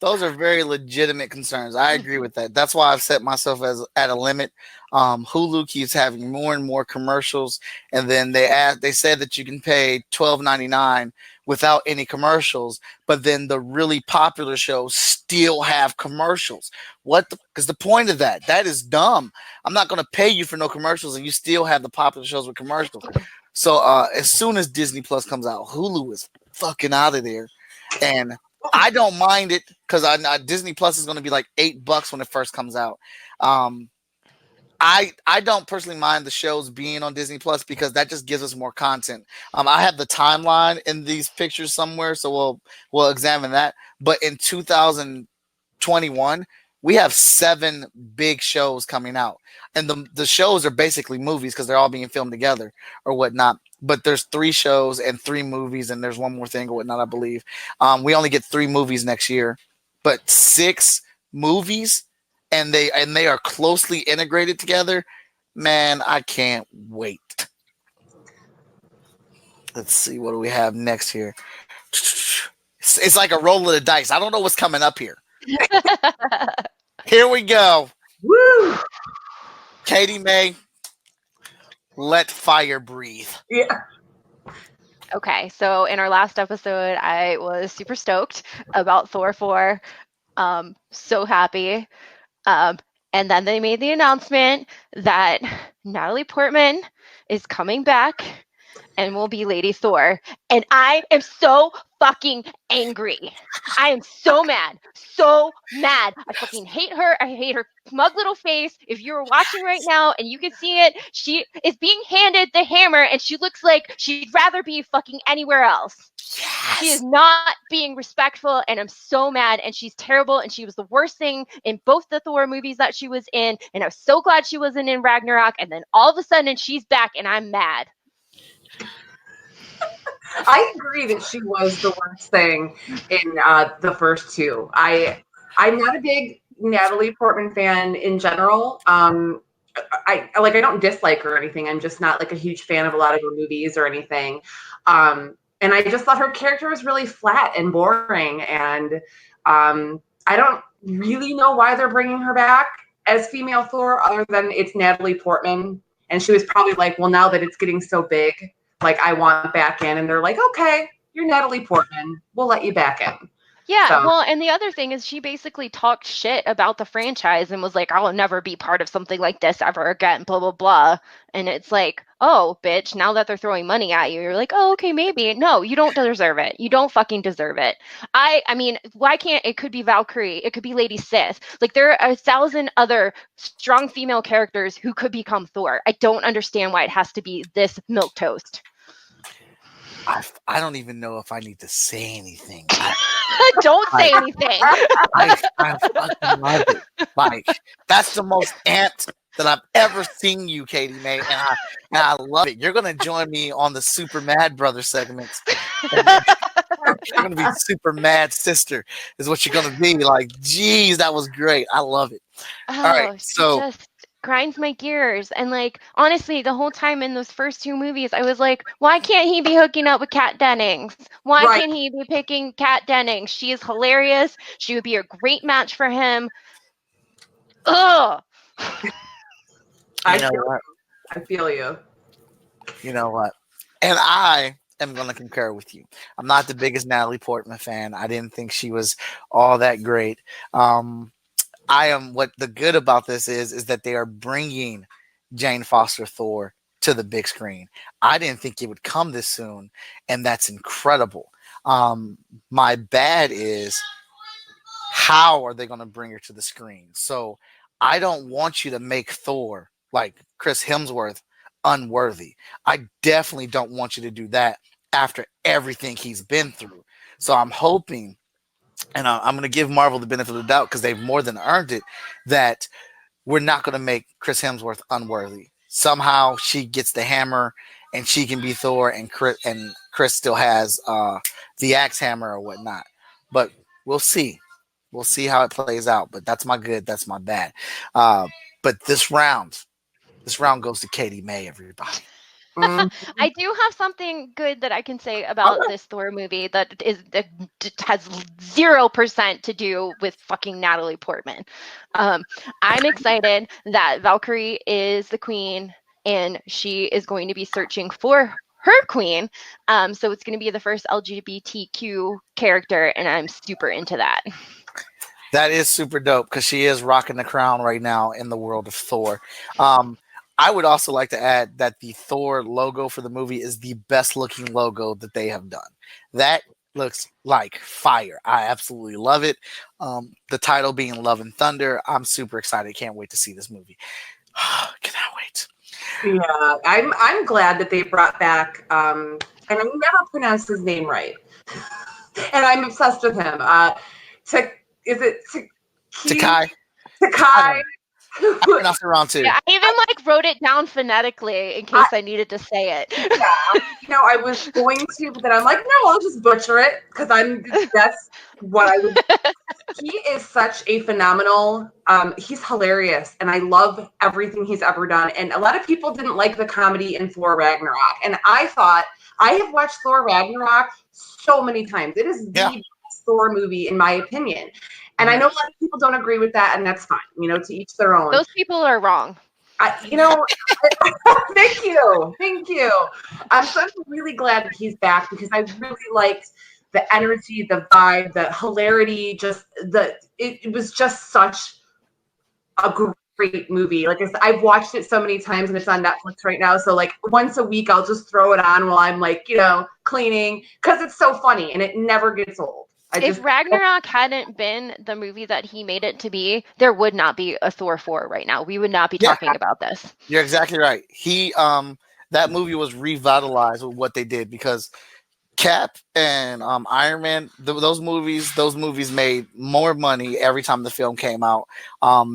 Those are very legitimate concerns. I agree with that. That's why I've set myself at a limit. Hulu keeps having more and more commercials, and then they said that you can pay $12.99 without any commercials, but then the really popular shows still have commercials. Because the point of that is dumb. I'm not going to pay you for no commercials, and you still have the popular shows with commercials. So as soon as Disney Plus comes out, Hulu is fucking out of there, and I don't mind it because Disney Plus is going to be like $8 when it first comes out. I don't personally mind the shows being on Disney Plus because that just gives us more content. I have the timeline in these pictures somewhere, so we'll examine that. But in 2021, we have 7 big shows coming out, and the shows are basically movies because they're all being filmed together or whatnot. But there's 3 shows and 3 movies, and there's one more thing or whatnot, I believe. We only get 3 movies next year, but 6 movies, and they are closely integrated together. Man, I can't wait. Let's see, what do we have next here? It's like a roll of the dice. I don't know what's coming up here. Here we go. Woo! Katie May, let fire breathe. Yeah. Okay, so in our last episode, I was super stoked about Thor 4. So happy. And then they made the announcement that Natalie Portman is coming back and will be Lady Thor. And I am so fucking angry. I am so mad. So mad. I fucking hate her. I hate her smug little face. If you were watching right now and you can see it, she is being handed the hammer and she looks like she'd rather be fucking anywhere else. Yes. She is not being respectful, and I'm so mad, and she's terrible, and she was the worst thing in both the Thor movies that she was in, and I was so glad she wasn't in Ragnarok, and then all of a sudden she's back, and I'm mad. I agree that she was the worst thing in the first 2. I'm not a big Natalie Portman fan in general. I don't dislike her or anything. I'm just not like a huge fan of a lot of her movies or anything. And I just thought her character was really flat and boring. And I don't really know why they're bringing her back as female Thor, other than it's Natalie Portman. And she was probably like, well, now that it's getting so big, like I want back in. And they're like, okay, you're Natalie Portman. We'll let you back in. Yeah, So. well, and the other thing is she basically talked shit about the franchise and was like, I'll never be part of something like this ever again, blah, blah, blah. And it's like, oh, bitch, now that they're throwing money at you, you're like, oh, okay, maybe. No, you don't deserve it. You don't fucking deserve it. I mean, why can't, it could be Valkyrie, it could be Lady Sif. Like, there are 1,000 other strong female characters who could become Thor. I don't understand why it has to be this milquetoast. I don't even know if I need to say anything. Don't say anything. I fucking love it. Like, that's the most amped that I've ever seen you, Katie May, and I love it. You're gonna join me on the Super Mad Brother segments. You're gonna be Super Mad Sister, is what you're gonna be. Like, geez, that was great. I love it. Oh, all right, so just grinds my gears. And like, honestly, the whole time in those first 2 movies, I was like, why can't he be hooking up with Kat Dennings? Why can't he be picking Kat Dennings? She is hilarious. She would be a great match for him. Ugh. I feel you. You know what? And I am going to concur with you. I'm not the biggest Natalie Portman fan. I didn't think she was all that great. What the good about this is that they are bringing Jane Foster Thor to the big screen. I didn't think it would come this soon, and that's incredible. My bad is, how are they going to bring her to the screen? So I don't want you to make Thor like Chris Hemsworth unworthy. I definitely don't want you to do that after everything he's been through. So I'm hoping, and I'm going to give Marvel the benefit of the doubt because they've more than earned it, that we're not going to make Chris Hemsworth unworthy. Somehow she gets the hammer and she can be Thor, and Chris still has the axe hammer or whatnot. But we'll see. We'll see how it plays out. But that's my good. That's my bad. But this round goes to Katie May, everybody. I do have something good that I can say about this Thor movie that has 0% to do with fucking Natalie Portman. I'm excited that Valkyrie is the queen and she is going to be searching for her queen. So it's going to be the first LGBTQ character, and I'm super into that. That is super dope because she is rocking the crown right now in the world of Thor. I would also like to add that the Thor logo for the movie is the best looking logo that they have done. That looks like fire. I absolutely love it. The title being Love and Thunder. I'm super excited. Can't wait to see this movie. Cannot wait. Yeah, I'm glad that they brought back, and I never pronounce his name right, and I'm obsessed with him. Takai? Takai. I pronounced it wrong too. Yeah, I even wrote it down phonetically in case I needed to say it. Yeah, I was going to, but then I'm like, no, I'll just butcher it because that's what I would. He is such a phenomenal. He's hilarious, and I love everything he's ever done. And a lot of people didn't like the comedy in Thor Ragnarok, and I have watched Thor Ragnarok so many times. It is the best Thor movie in my opinion. And I know a lot of people don't agree with that, and that's fine. To each their own. Those people are wrong. Thank you. So I'm really glad that he's back because I really liked the energy, the vibe, the hilarity. It was just such a great movie. Like I said, I've watched it so many times, and it's on Netflix right now. So like once a week, I'll just throw it on while I'm cleaning because it's so funny and it never gets old. If Ragnarok hadn't been the movie that he made it to be, there would not be a Thor 4 right now. We would not be talking about this. You're exactly right. That movie was revitalized with what they did because Cap and Iron Man, those movies made more money every time the film came out.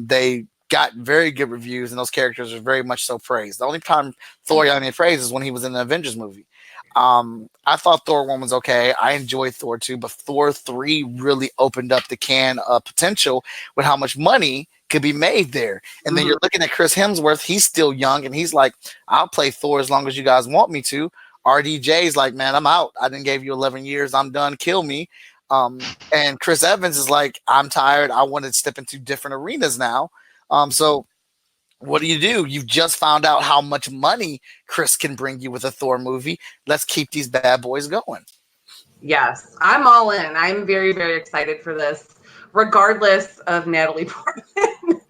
They got very good reviews, and those characters are very much so praised. The only time Thor got any praise is when he was in the Avengers movie. I thought Thor 1 was okay. I enjoyed Thor 2, but Thor 3 really opened up the can of potential with how much money could be made there. And then you're looking at Chris Hemsworth. He's still young, and he's like, I'll play Thor as long as you guys want me to. RDJ's like, man, I'm out. I didn't give you 11 years. I'm done. Kill me. And Chris Evans is like, I'm tired. I want to step into different arenas now. So what do? You've just found out how much money Chris can bring you with a Thor movie. Let's keep these bad boys going. Yes, I'm all in. I'm very, very excited for this, regardless of Natalie Portman.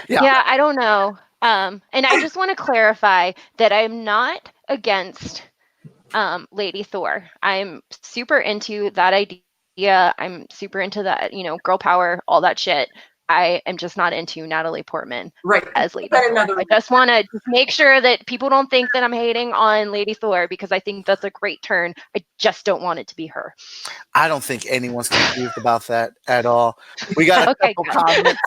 Yeah, I don't know. And I just want to clarify that I'm not against Lady Thor. I'm super into that idea. I'm super into that, girl power, all that shit. I am just not into Natalie Portman as Lady Thor. I just want to make sure that people don't think that I'm hating on Lady Thor, because I think that's a great turn. I just don't want it to be her. I don't think anyone's confused about that at all. We got a couple comments.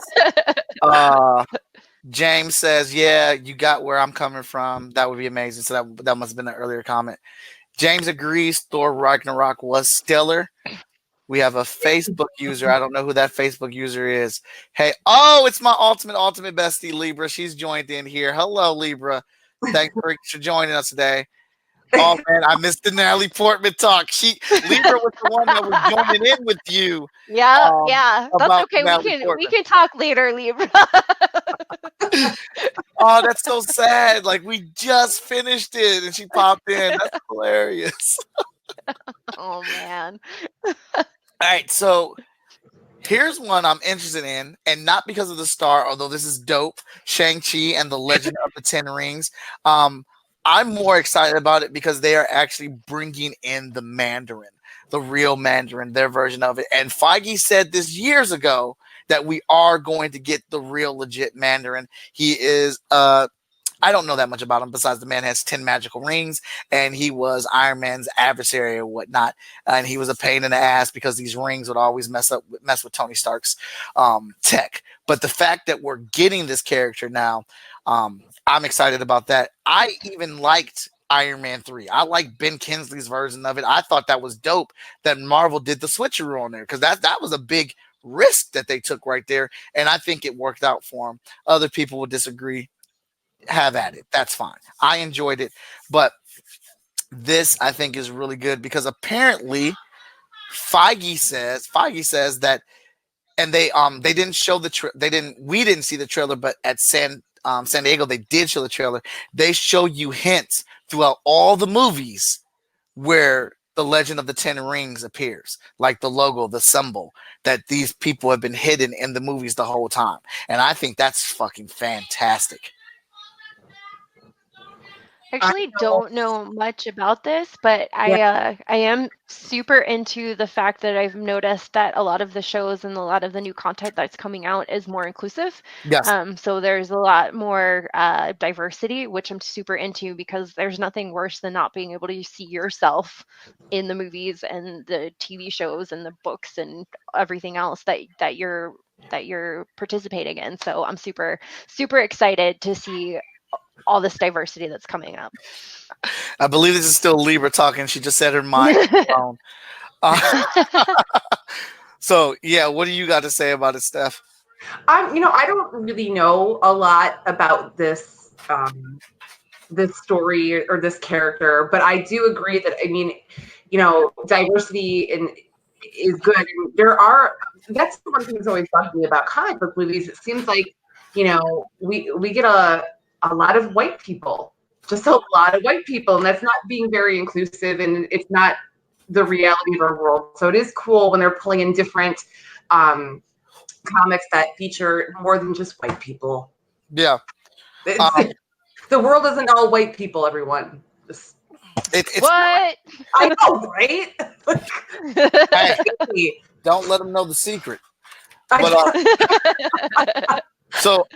James says, yeah, you got where I'm coming from. That would be amazing. So that must have been an earlier comment. James agrees Thor Ragnarok was stellar. We have a Facebook user. I don't know who that Facebook user is. Hey, it's my ultimate bestie, Libra. She's joined in here. Hello, Libra. Thanks for joining us today. Oh, man, I missed the Natalie Portman talk. Libra was the one that was joining in with you. Yeah. That's okay. We can talk later, Libra. Oh, that's so sad. Like, we just finished it and she popped in. That's hilarious. Oh, man. All right, so here's one I'm interested in, and not because of the star, although this is dope. Shang-Chi and the Legend of the Ten Rings. I'm more excited about it because they are actually bringing in the Mandarin, the real Mandarin, their version of it. And Feige said this years ago that we are going to get the real legit Mandarin. He is I don't know that much about him besides the man has 10 magical rings and he was Iron Man's adversary or whatnot. And he was a pain in the ass because these rings would always mess with Tony Stark's tech. But the fact that we're getting this character now, I'm excited about that. I even liked Iron Man 3. I like Ben Kingsley's version of it. I thought that was dope that Marvel did the switcheroo on there because that was a big risk that they took right there. And I think it worked out for them. Other people would disagree. Have at it. That's fine. I enjoyed it. But this, I think, is really good because apparently Feige says that, and they didn't show we didn't see the trailer, but at San Diego, they did show the trailer. They show you hints throughout all the movies where the Legend of the Ten Rings appears, like the logo, the symbol, that these people have been hidden in the movies the whole time. And I think that's fucking fantastic. I actually don't know much about this, but I am super into the fact that I've noticed that a lot of the shows and a lot of the new content that's coming out is more inclusive. Yes. So there's a lot more diversity, which I'm super into because there's nothing worse than not being able to see yourself in the movies and the TV shows and the books and everything else that you're participating in. So I'm super, super excited to see all this diversity that's coming up. I believe this is still Libra talking. She just said her mind. So yeah, what do you got to say about it, Steph? I don't really know a lot about this this story or this character, but I do agree that diversity is good. And that's one thing that's always bugged me about comic book movies. It seems like we get a lot of white people, just a lot of white people, and that's not being very inclusive, and it's not the reality of our world. So it is cool when they're pulling in different comics that feature more than just white people. Yeah. The world isn't all white people, everyone. It's what? I know, right? Hey, don't let them know the secret. But, so,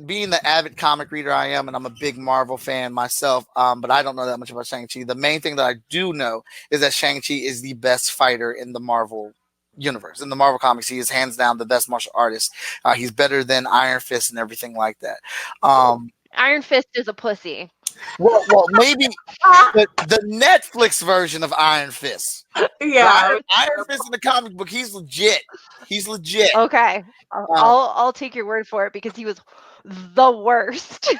being the avid comic reader I am, and I'm a big Marvel fan myself, but I don't know that much about Shang-Chi. The main thing that I do know is that Shang-Chi is the best fighter in the Marvel universe. In the Marvel comics, he is hands down the best martial artist. He's better than Iron Fist and everything like that. Iron Fist is a pussy. Well, maybe the Netflix version of Iron Fist. Yeah. Iron Fist in the comic book, he's legit. He's legit. Okay, I'll take your word for it because he was the worst.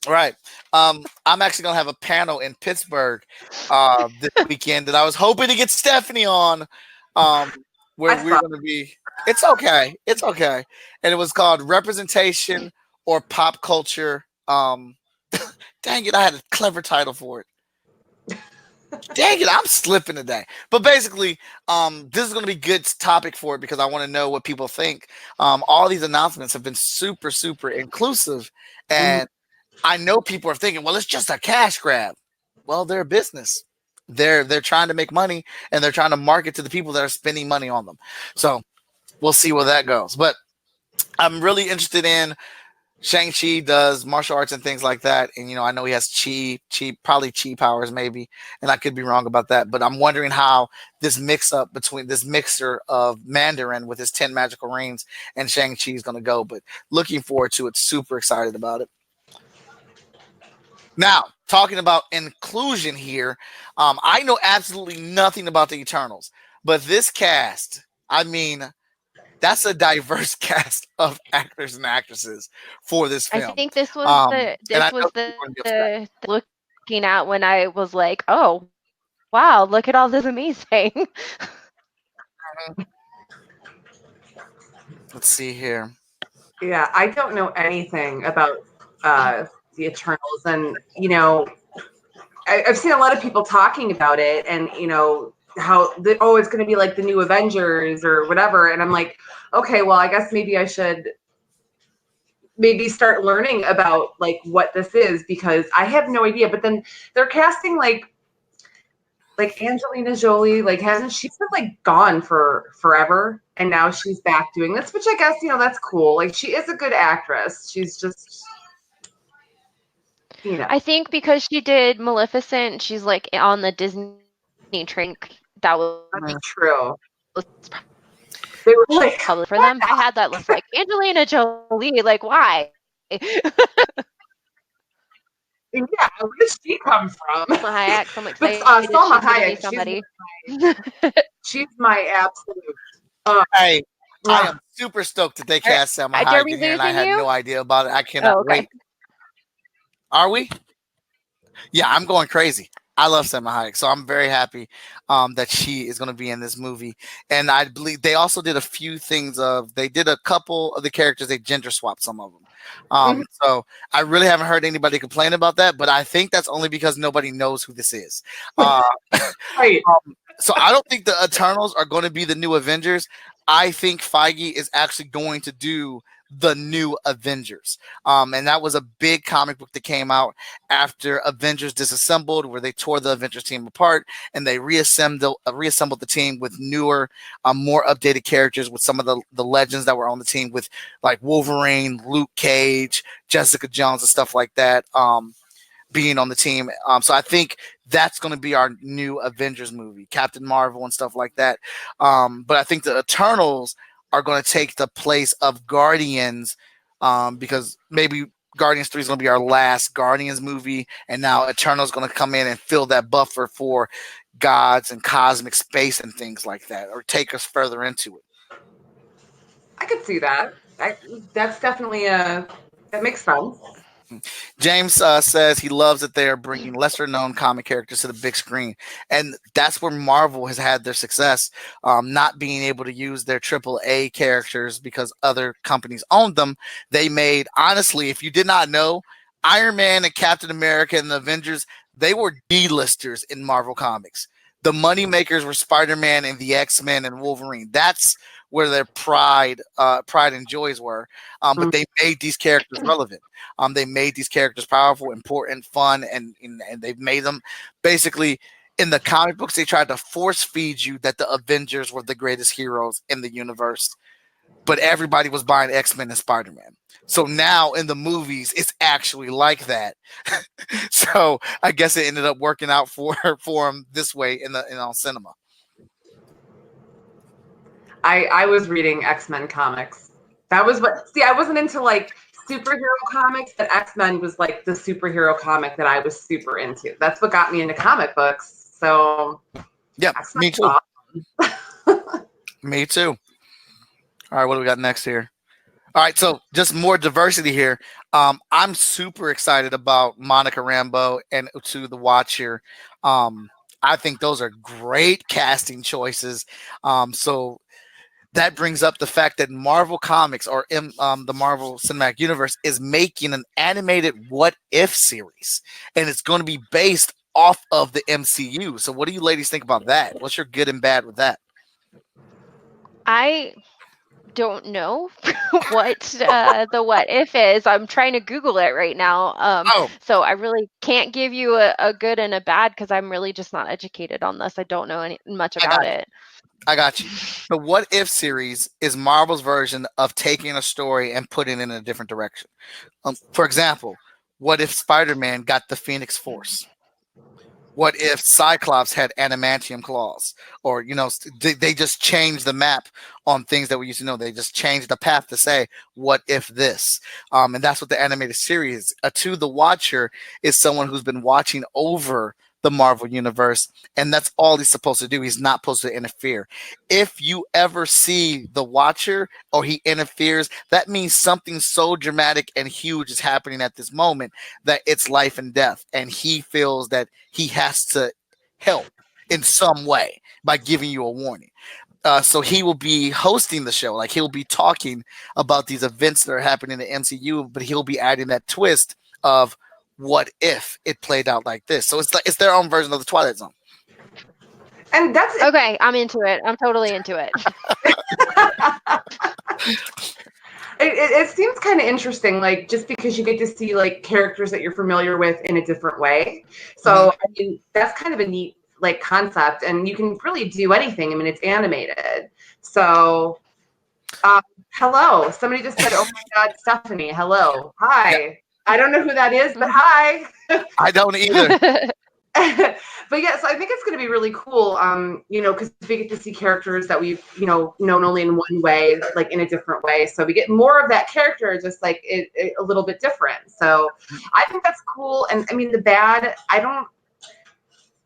Right. I'm actually gonna have a panel in Pittsburgh this weekend that I was hoping to get Stephanie on. Where I we're saw. gonna be. It's okay. It's okay. And it was called Representation or Pop Culture. Dang it, I had a clever title for it. Dang it, I'm slipping today. But basically, this is going to be a good topic for it because I want to know what people think. All these announcements have been super, super inclusive, and I know people are thinking, "Well, it's just a cash grab." Well, they're a business. They're trying to make money, and they're trying to market to the people that are spending money on them. So we'll see where that goes. But I'm really interested in Shang-Chi does martial arts and things like that. And, I know he has probably chi powers maybe. And I could be wrong about that. But I'm wondering how this mix-up between this mixer of Mandarin with his 10 magical rings and Shang-Chi is going to go. But looking forward to it. Super excited about it. Now, talking about inclusion here, I know absolutely nothing about the Eternals. But this cast, I mean, that's a diverse cast of actors and actresses for this I film. think this was And I know people are going to be upset. the looking at when I was like, oh wow, look at all this amazing. Let's see here. Yeah, I don't know anything about the Eternals, and I've seen a lot of people talking about it, and how it's going to be like the new Avengers or whatever, and I'm like, okay, well, I guess maybe I should maybe start learning about like what this is because I have no idea. But then they're casting like Angelina Jolie, like hasn't she's been like gone for forever, and now she's back doing this, which I guess that's cool. Like she is a good actress. She's just I think because she did Maleficent, she's like on the Disney train. That was true. They were like probably for them. I had that list like Angelina Jolie, like why? Yeah, where did she come from? Hayek, I'm excited. Salma She's Hayek, somebody. She's my absolute. Hey, I am super stoked that they cast Salma Hayek in here, and I had no idea about it. I cannot wait. Are we? Yeah, I'm going crazy. I love Salma Hayek, so I'm very happy that she is going to be in this movie. And I believe they also did a few things they did a couple of the characters, they gender swapped some of them. So I really haven't heard anybody complain about that, but I think that's only because nobody knows who this is. Right. So I don't think the Eternals are going to be the new Avengers. I think Feige is actually going to do the new Avengers. And that was a big comic book that came out after Avengers Disassembled, where they tore the Avengers team apart and they reassembled the team with newer, more updated characters with some of the legends that were on the team with like Wolverine, Luke Cage, Jessica Jones, and stuff like that. Being on the team. So I think that's going to be our new Avengers movie, Captain Marvel and stuff like that. But I think the Eternals are going to take the place of Guardians because maybe Guardians 3 is going to be our last Guardians movie. And now Eternals is going to come in and fill that buffer for gods and cosmic space and things like that, or take us further into it. I could see that. That's definitely that makes sense. James says he loves that they are bringing lesser known comic characters to the big screen. And that's where Marvel has had their success, not being able to use their AAA characters because other companies owned them. They made, honestly, if you did not know, Iron Man and Captain America and the Avengers, they were D-listers in Marvel Comics. The money makers were Spider-Man and the X-Men and Wolverine. That's where their pride and joys were. But they made these characters relevant. They made these characters powerful, important, fun, and they've made them basically in the comic books. They tried to force feed you that the Avengers were the greatest heroes in the universe, but everybody was buying X-Men and Spider-Man. So now in the movies, it's actually like that. So I guess it ended up working out for him this way in cinema. I was reading X-Men comics. That was what. See, I wasn't into like superhero comics, that X-Men was like the superhero comic that I was super into. That's what got me into comic books. So yeah, me too. Awesome. Me too. All right, what do we got next here? All right, so just more diversity here. I'm super excited about Monica Rambeau and To the Watcher. I think those are great casting choices. So that brings up the fact that Marvel Comics or the Marvel Cinematic Universe is making an animated What If series, and it's going to be based off of the MCU. So what do you ladies think about that? What's your good and bad with that? I don't know what the what if is. I'm trying to Google it right now. Oh, So I really can't give you a good and a bad because I'm really just not educated on this. I don't know much about it. I got you. The What If series is Marvel's version of taking a story and putting it in a different direction. For example, what if Spider-Man got the Phoenix Force? What if Cyclops had adamantium claws? Or, they just changed the map on things that we used to know. They just changed the path to say, what if this? And that's what the animated series is. To the Watcher is someone who's been watching over the Marvel Universe, and that's all he's supposed to do. He's not supposed to interfere. If you ever see the Watcher or he interferes, that means something so dramatic and huge is happening at this moment that it's life and death, and he feels that he has to help in some way by giving you a warning. So he will be hosting the show. Like, he'll be talking about these events that are happening in the MCU, but he'll be adding that twist of what if it played out like this. So it's their own version of the Twilight Zone. And that's okay. I'm into it. I'm totally into it. It seems kind of interesting, like, just because you get to see like characters that you're familiar with in a different way. So I mean, that's kind of a neat like concept, and you can really do anything. I mean, it's animated. So hello, somebody just said, oh my God, Stephanie, hello, hi. Yeah. I don't know who that is, but hi. I don't either. But yeah, so I think it's going to be really cool, because we get to see characters that we've, known only in one way, like in a different way. So we get more of that character, just like it a little bit different. So I think that's cool. And I mean, the bad,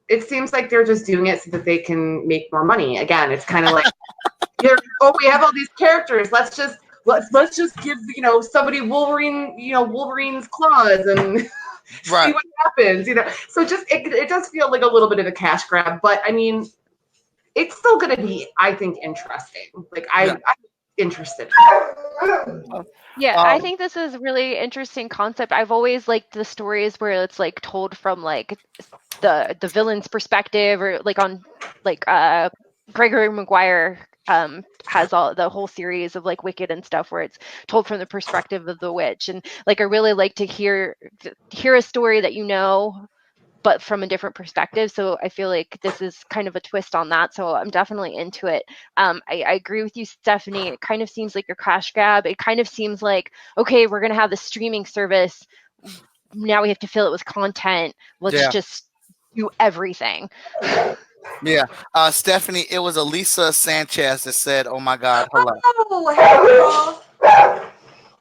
it seems like they're just doing it so that they can make more money. Again, it's kind of like, we have all these characters. Let's just give, somebody Wolverine's claws and right. see what happens, So just it does feel like a little bit of a cash grab, but I mean, it's still going to be, I think, interesting. Like I'm interested. Yeah, I think this is a really interesting concept. I've always liked the stories where it's like told from like the villain's perspective, or like on like Gregory Maguire has the whole series of like Wicked and stuff where it's told from the perspective of the witch, and like I really like to hear a story that but from a different perspective. So I feel like this is kind of a twist on that. So I'm definitely into it. I agree with you, Stephanie. It kind of seems like your cash grab. It kind of seems like, okay, we're going to have the streaming service. Now we have to fill it with content. Let's just do everything. Yeah. Stephanie, it was Elisa Sanchez that said, oh my God, hello. Oh, hello.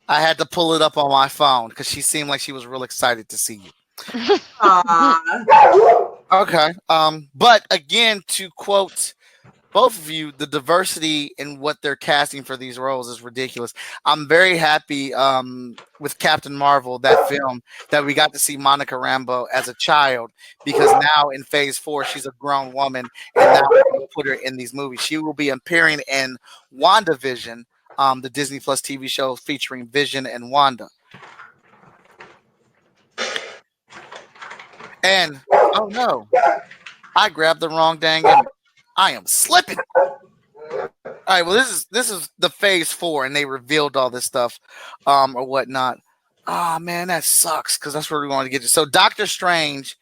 I had to pull it up on my phone because she seemed like she was real excited to see you. Okay. But again, to quote both of you, the diversity in what they're casting for these roles is ridiculous. I'm very happy with Captain Marvel, that film, that we got to see Monica Rambeau as a child, because now in Phase 4, she's a grown woman, and now we'll put her in these movies. She will be appearing in WandaVision, the Disney Plus TV show featuring Vision and Wanda. And oh no, I grabbed the wrong dang image. I am slipping. All right, well, this is the Phase 4, and they revealed all this stuff, or whatnot. Oh man, that sucks, because that's where we're going to get to. So Doctor Strange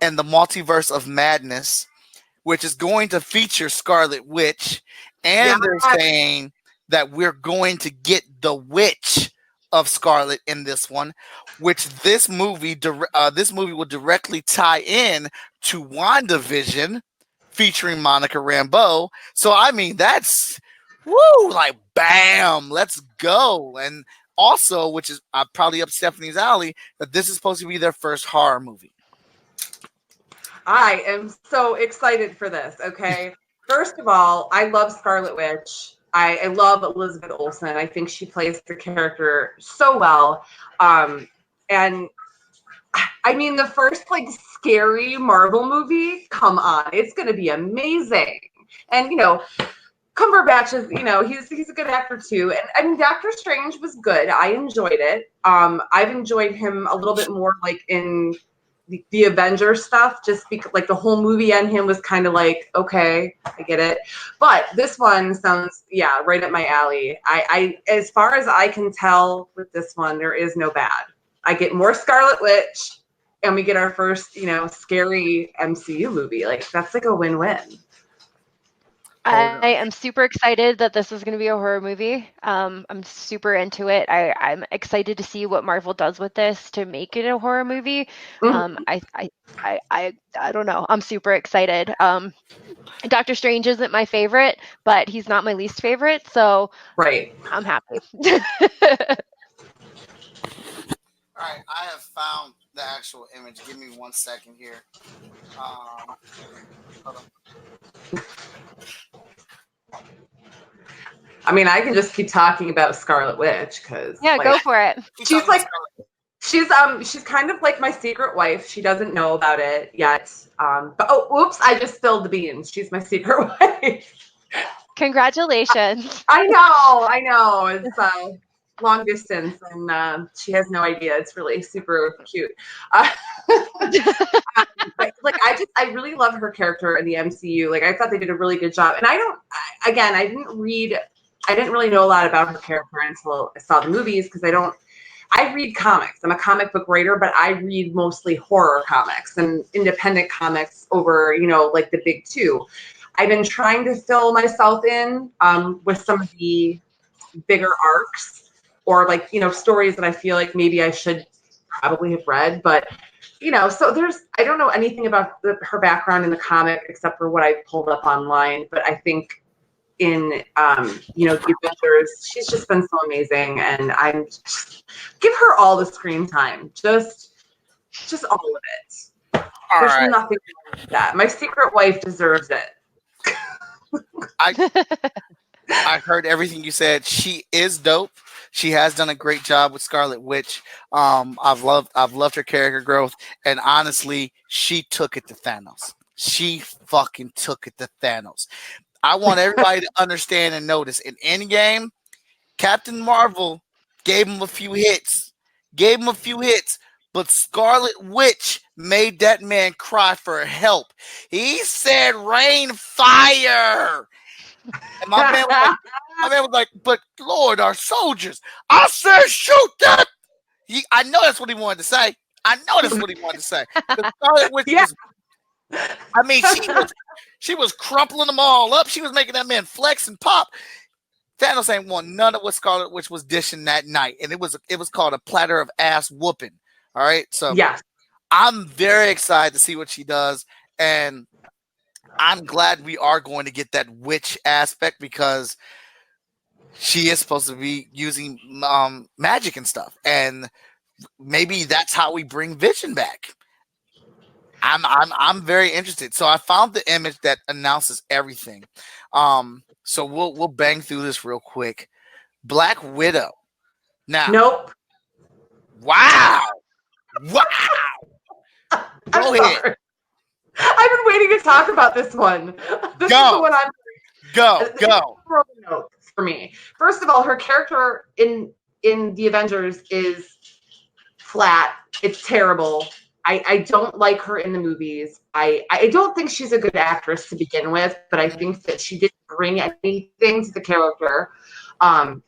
and the Multiverse of Madness, which is going to feature Scarlet Witch, and they're saying that we're going to get the Witch of Scarlet in this one, which this movie will directly tie in to WandaVision, featuring Monica Rambeau. So I mean, that's like bam, let's go. And also, which is probably up Stephanie's alley, that this is supposed to be their first horror movie. I am so excited for this. Okay. First of all, I love Scarlet Witch. I love Elizabeth Olsen. I think she plays the character so well. And I mean, the first like scary Marvel movie, come on, it's going to be amazing. And, Cumberbatch is, he's a good actor too. And I mean, Doctor Strange was good. I enjoyed it. I've enjoyed him a little bit more like in the Avengers stuff, just because like the whole movie on him was kind of like, okay, I get it. But this one sounds, right up my alley. I as far as I can tell with this one, there is no bad. I get more Scarlet Witch and we get our first, scary MCU movie. Like that's like a win-win. I am super excited that this is going to be a horror movie. I'm super into it. I'm excited to see what Marvel does with this to make it a horror movie. I don't know. I'm super excited. Doctor Strange isn't my favorite, but he's not my least favorite, so right. I'm happy. All right, I have found the actual image. Give me 1 second here. Hold on. I mean, I can just keep talking about Scarlet Witch because go for it. She's kind of like my secret wife. She doesn't know about it yet. But oops, I just spilled the beans. She's my secret wife. Congratulations. I know. It's long distance, and she has no idea. It's really super cute. But I really love her character in the MCU. Like I thought they did a really good job. And I didn't really know a lot about her character until I saw the movies because I read comics. I'm a comic book writer, but I read mostly horror comics and independent comics over, like the big two. I've been trying to fill myself in with some of the bigger arcs or like, stories that I feel like maybe I should probably have read, but so I don't know anything about her background in the comic except for what I pulled up online, but I think in the Avengers, she's just been so amazing, and I'm give her all the screen time, just all of it. There's nothing wrong with that. My secret wife deserves it. I heard everything you said. She is dope. She has done a great job with Scarlet Witch. I've loved her character growth, and honestly, she took it to Thanos. She fucking took it to Thanos. I want everybody to understand and notice in Endgame, Captain Marvel gave him a few hits, but Scarlet Witch made that man cry for help. He said, "Rain fire." And my man was like, "But Lord, our soldiers." I said, "Shoot that." I know that's what he wanted to say. Scarlet Witch was, I mean, she was crumpling them all up. She was making that man flex and pop. Thanos ain't want none of what Scarlet Witch was dishing that night, and it was called a platter of ass whooping. All right, so I'm very excited to see what she does, and I'm glad we are going to get that witch aspect because she is supposed to be using magic and stuff, and maybe that's how we bring Vision back. I'm very interested. So I found the image that announces everything. So we'll bang through this real quick. Black Widow. Now. Nope. Wow. Go ahead. I've been waiting to talk about this one. This is the one I'm Go. Notes for me. First of all, her character in the Avengers is flat. It's terrible. I don't like her in the movies. I don't think she's a good actress to begin with, but I think that she didn't bring anything to the character. And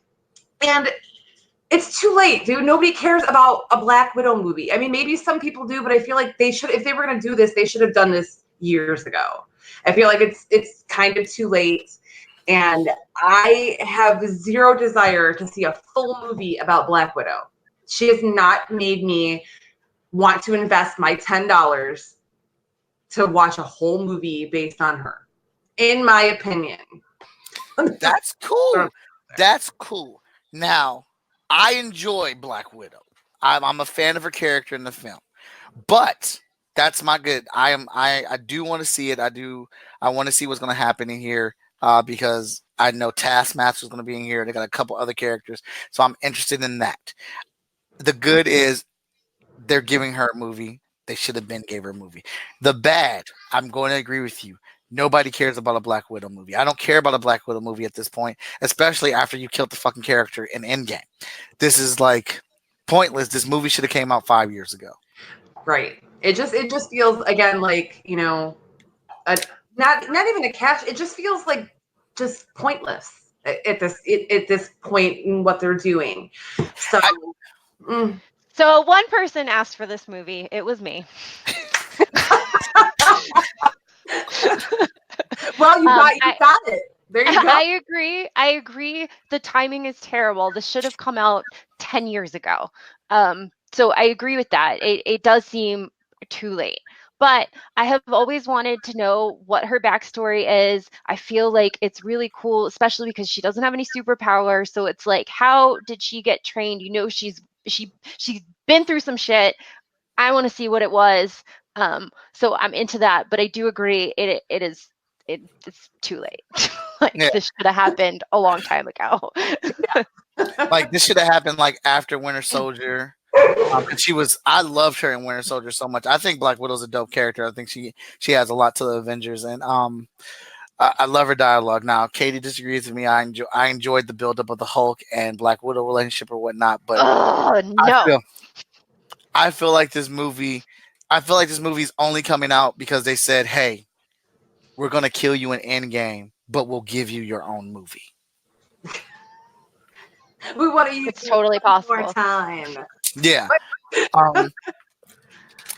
it's too late, dude. Nobody cares about a Black Widow movie. I mean, maybe some people do, but I feel like they should, if they were going to do this, they should have done this years ago. I feel like it's kind of too late. And I have zero desire to see a full movie about Black Widow. She has not made me want to invest my $10 to watch a whole movie based on her, in my opinion. That's cool. Now, I enjoy Black Widow. I'm a fan of her character in the film, but that's my good. I do want to see it. I want to see what's going to happen in here because I know Taskmaster is going to be in here. They got a couple other characters, so I'm interested in that. The good is they're giving her a movie. They should have been gave her a movie. The bad, I'm going to agree with you. Nobody cares about a Black Widow movie. I don't care about a Black Widow movie at this point, especially after you killed the fucking character in Endgame. This is like pointless. This movie should have came out 5 years ago. Right. It just feels again like not even a catch. It just feels like just pointless at this point in what they're doing. So. So one person asked for this movie. It was me. Well, you got it. There you go. I agree. The timing is terrible. This should have come out 10 years ago. So I agree with that. It does seem too late. But I have always wanted to know what her backstory is. I feel like it's really cool, especially because she doesn't have any superpower. So it's like, how did she get trained? She's been through some shit. I want to see what it was. So I'm into that. But I do agree it's too late. This should have happened a long time ago. Like this should have happened like after Winter Soldier. I loved her in Winter Soldier so much. I think Black Widow's a dope character. I think she has a lot to the Avengers, and I love her dialogue. Now, Katie disagrees with me. I enjoyed the buildup of the Hulk and Black Widow relationship or whatnot, but no. I feel like this movie is only coming out because they said, "Hey, we're gonna kill you in Endgame, but we'll give you your own movie." We want to use it's totally possible. More time. Yeah.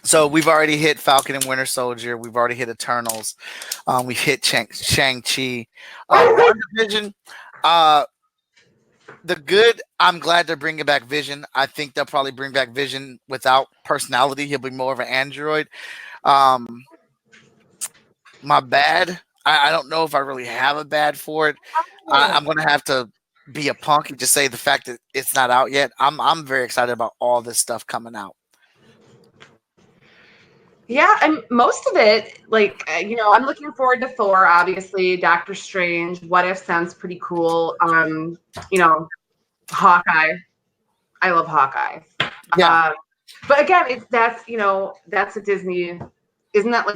So we've already hit Falcon and Winter Soldier. We've already hit Eternals. We've hit Shang-Chi. WandaVision. The good, I'm glad they're bringing back Vision. I think they'll probably bring back Vision without personality. He'll be more of an android. My bad. I don't know if I really have a bad for it. I'm going to have to be a punk and just say the fact that it's not out yet. I'm very excited about all this stuff coming out. Yeah, and most of it, I'm looking forward to Thor, obviously, Doctor Strange, What If sounds pretty cool. Hawkeye. I love Hawkeye. Yeah. But again, that's a Disney. Isn't that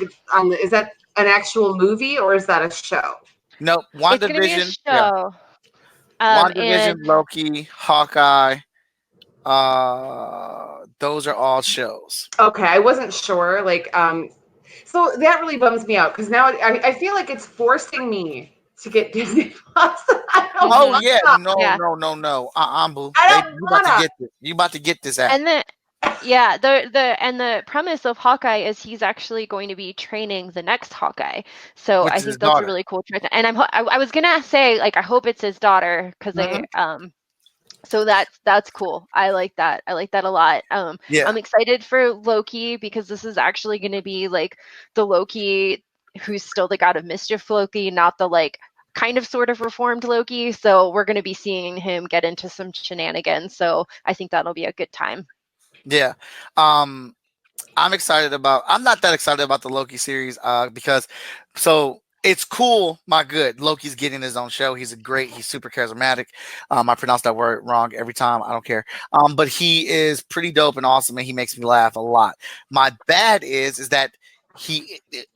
is that an actual movie or is that a show? No, WandaVision. It's gonna be a show. WandaVision, Loki, Hawkeye. Those are all shows. Okay, I wasn't sure. So that really bums me out because now I feel like it's forcing me to get Disney Plus. No. Boo. I don't You about to get this app. And the premise of Hawkeye is he's actually going to be training the next Hawkeye. So I think that's a really cool choice. And I was gonna say I hope it's his daughter because so that's cool. I like that. I like that a lot. I'm excited for Loki because this is actually going to be the Loki who's still the God of Mischief Loki, not the kind of sort of reformed Loki. So we're going to be seeing him get into some shenanigans. So I think that'll be a good time. Yeah. I'm not that excited about the Loki series because it's cool. Loki's getting his own show. He's super charismatic. I pronounce that word wrong every time. I don't care. But he is pretty dope and awesome, and he makes me laugh a lot. My bad is that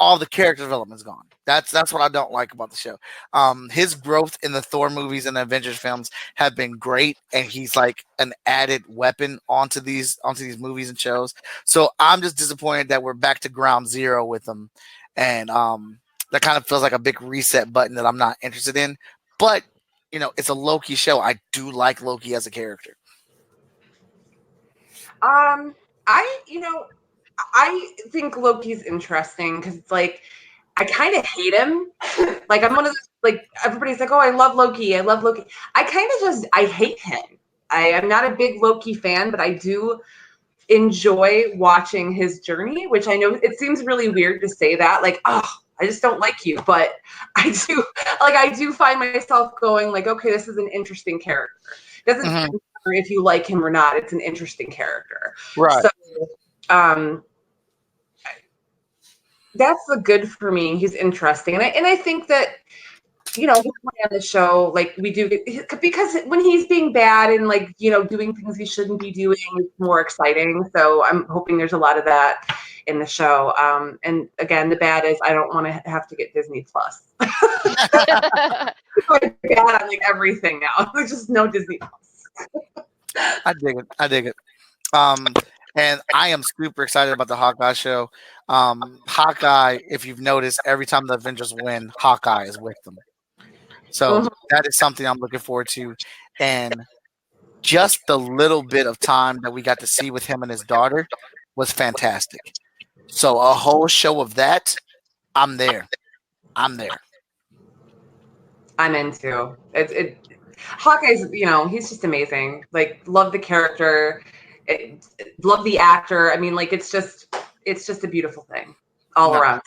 all the character development is gone. That's what I don't like about the show. His growth in the Thor movies and the Avengers films have been great, and he's like an added weapon onto these movies and shows. So I'm just disappointed that we're back to ground zero with him, and that kind of feels like a big reset button that I'm not interested in. But, it's a Loki show. I do like Loki as a character. I think Loki's interesting because it's I kind of hate him. I'm one of those, everybody's like, oh, I love Loki. I kind of I hate him. I am not a big Loki fan, but I do enjoy watching his journey, which I know it seems really weird to say that. I just don't like you, but I do find myself going okay, this is an interesting character. Doesn't if you like him or not. It's an interesting character. Right. So that's the good for me. He's interesting. And I think that, you know, his way on the show, like we do, because when he's being bad and like, you know, doing things he shouldn't be doing, it's more exciting. So I'm hoping there's a lot of that in the show. And again, the bad is I don't want to have to get Disney Plus. I'm bad on like everything now. There's just no Disney Plus. I dig it. And I am super excited about the Hawkeye show. Hawkeye, if you've noticed, every time the Avengers win, Hawkeye is with them. So that is something I'm looking forward to. And just the little bit of time that we got to see with him and his daughter was fantastic. So a whole show of that, I'm there. I'm into it. Hawkeye's, you know, he's just amazing. Like, love the character, love the actor. I mean, like, it's just a beautiful thing all around.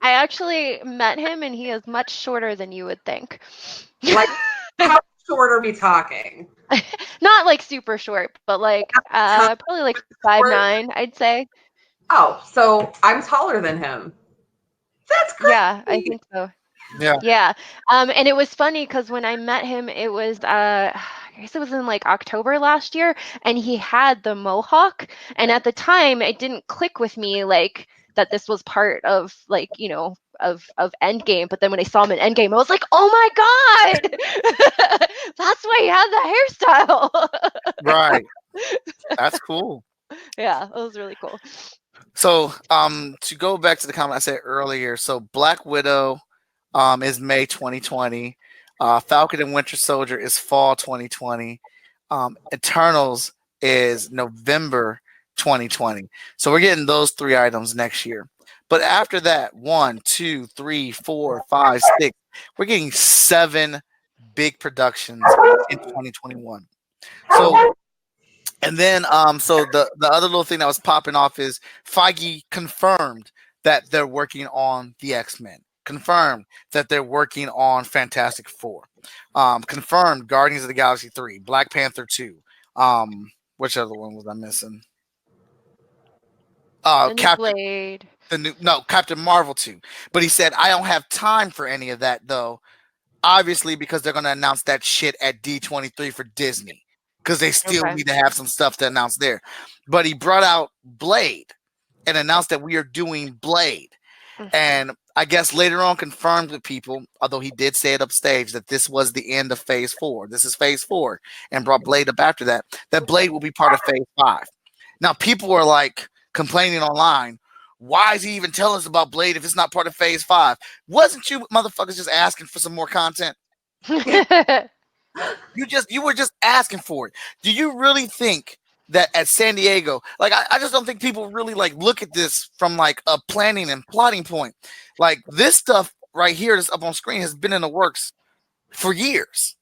I actually met him, and he is much shorter than you would think. Like, how short are we talking? Not like super short, but like probably like 5'9", I'd say. Oh, so I'm taller than him. That's great. Yeah, I think so. Yeah. And it was funny because when I met him, it was I guess it was in like October last year, and he had the mohawk, and at the time it didn't click with me like that this was part of like, you know, of Endgame. But then when I saw him in Endgame, I was like, oh my God, that's why he had that hairstyle. Right. That's cool. Yeah, it was really cool. So to go back to the comment I said earlier, so Black Widow is May 2020. Falcon and Winter Soldier is fall 2020. Eternals is November 2020. So we're getting those 3 items next year. But after that, 1, 2, 3, 4, 5, 6, we're getting 7 big productions in 2021. So, and then so the other little thing that was popping off is Feige confirmed that they're working on the X-Men. Confirmed that they're working on Fantastic Four. Confirmed Guardians of the Galaxy 3, Black Panther 2. Which other one was I missing? Blade. Captain Marvel 2. But he said, I don't have time for any of that, though. Obviously, because they're going to announce that shit at D23 for Disney. Because they still need to have some stuff to announce there. But he brought out Blade and announced that we are doing Blade. And I guess later on confirmed with people, although he did say it upstage, that this was the end of Phase 4. This is Phase 4. And brought Blade up after that. That Blade will be part of Phase 5. Now, people are like complaining online, why is he even telling us about Blade if it's not part of Phase 5? Wasn't you motherfuckers just asking for some more content? You were just asking for it. Do you really think that at San Diego, like I just don't think people really like look at this from like a planning and plotting point. Like this stuff right here that's up on screen has been in the works for years.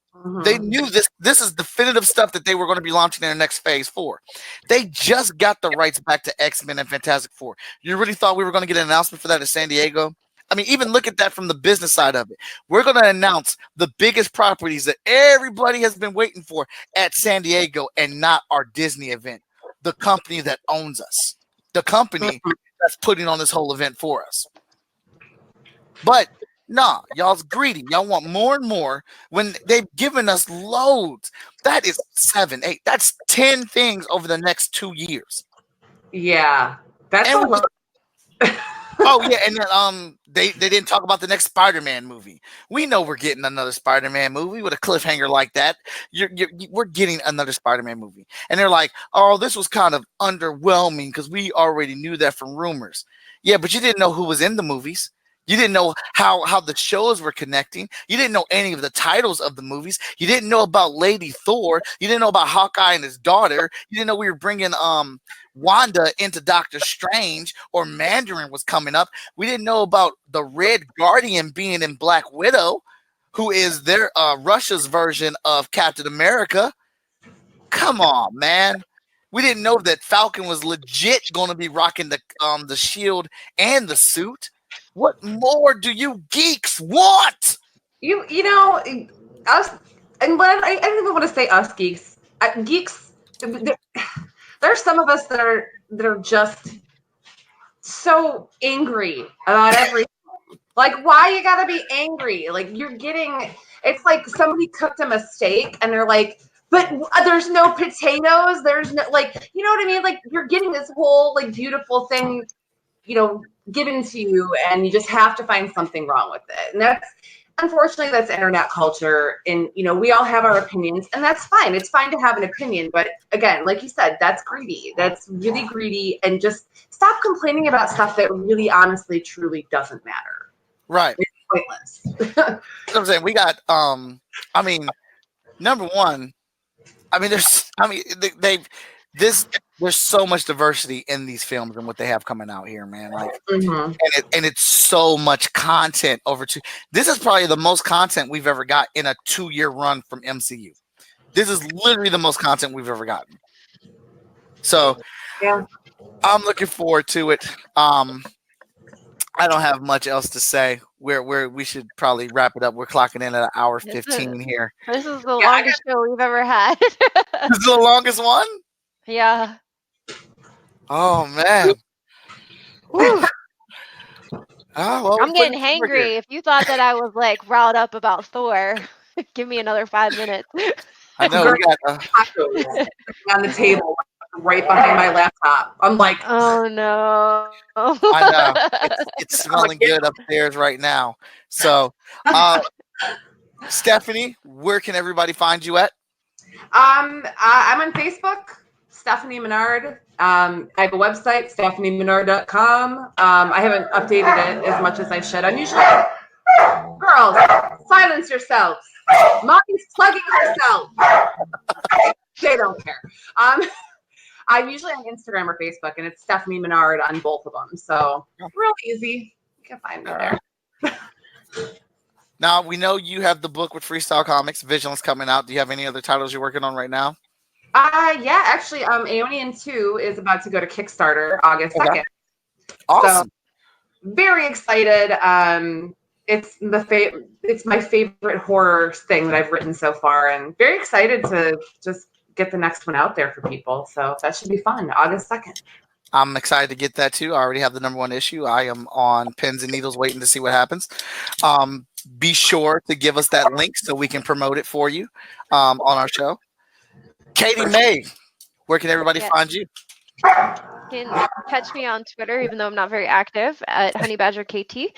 They knew this is definitive stuff that they were going to be launching in their next Phase 4. They just got the rights back to X-Men and Fantastic Four. You really thought we were going to get an announcement for that at San Diego? I mean, even look at that from the business side of it. We're going to announce the biggest properties that everybody has been waiting for at San Diego and not our Disney event. The company that owns us. The company that's putting on this whole event for us. But nah, y'all's greedy. Y'all want more and more when they've given us loads. That is 7, 8. That's 10 things over the next 2 years. Yeah. That's a lot. Oh yeah, and then they didn't talk about the next Spider-Man movie. We know we're getting another Spider-Man movie with a cliffhanger like that. We're getting another Spider-Man movie, and they're like, "Oh, this was kind of underwhelming because we already knew that from rumors." Yeah, but you didn't know who was in the movies. You didn't know how the shows were connecting. You didn't know any of the titles of the movies. You didn't know about Lady Thor. You didn't know about Hawkeye and his daughter. You didn't know we were bringing Wanda into Doctor Strange or Mandarin was coming up. We didn't know about the Red Guardian being in Black Widow, who is their Russia's version of Captain America. Come on, man. We didn't know that Falcon was legit going to be rocking the shield and the suit. What more do you geeks want? You know, and when I don't even want to say us geeks. Geeks, there's some of us that are just so angry about everything. Like, why you gotta be angry? Like, it's like somebody cooked a steak and they're like, but there's no potatoes. There's no, like, you know what I mean? Like, you're getting this whole like beautiful thing, given to you, and you just have to find something wrong with it. And unfortunately, that's internet culture. And, we all have our opinions, and that's fine. It's fine to have an opinion. But again, like you said, that's greedy. That's really greedy. And just stop complaining about stuff that really, honestly, truly doesn't matter. Right. It's pointless. What I'm saying, we got, number one, there's so much diversity in these films and what they have coming out here, man. Like, and it's so much content this is probably the most content we've ever got in a 2-year run from MCU. This is literally the most content we've ever gotten. So yeah, I'm looking forward to it. I don't have much else to say. We should probably wrap it up. We're clocking in at 1:15 here. This is the longest show we've ever had. This is the longest one? Yeah. Oh, man. I'm getting hangry. If you thought that I was like riled up about Thor, give me another 5 minutes. I know. We got tacos on the table right behind my laptop. I'm like, oh no. I know. It's smelling good upstairs right now. So, Stephanie, where can everybody find you at? I'm on Facebook, Stefani Manard. I have a website, StefaniManard.com. I haven't updated it as much as I should. I'm usually, girls, silence yourselves. Mommy's plugging herself. They don't care. I'm usually on Instagram or Facebook, and it's Stefani Manard on both of them. So real easy. You can find me there. Now, we know you have the book with Freestyle Comics, Vigilance, coming out. Do you have any other titles you're working on right now? Yeah, actually, Aeonian 2 is about to go to Kickstarter August 2nd. Okay. Awesome. So, very excited. It's my favorite horror thing that I've written so far, and very excited to just get the next one out there for people. So that should be fun. August 2nd. I'm excited to get that too. I already have the #1 issue. I am on pins and needles waiting to see what happens. Be sure to give us that link so we can promote it for you on our show. Katie May, where can everybody find you? You can catch me on Twitter, even though I'm not very active, at HoneyBadgerKT.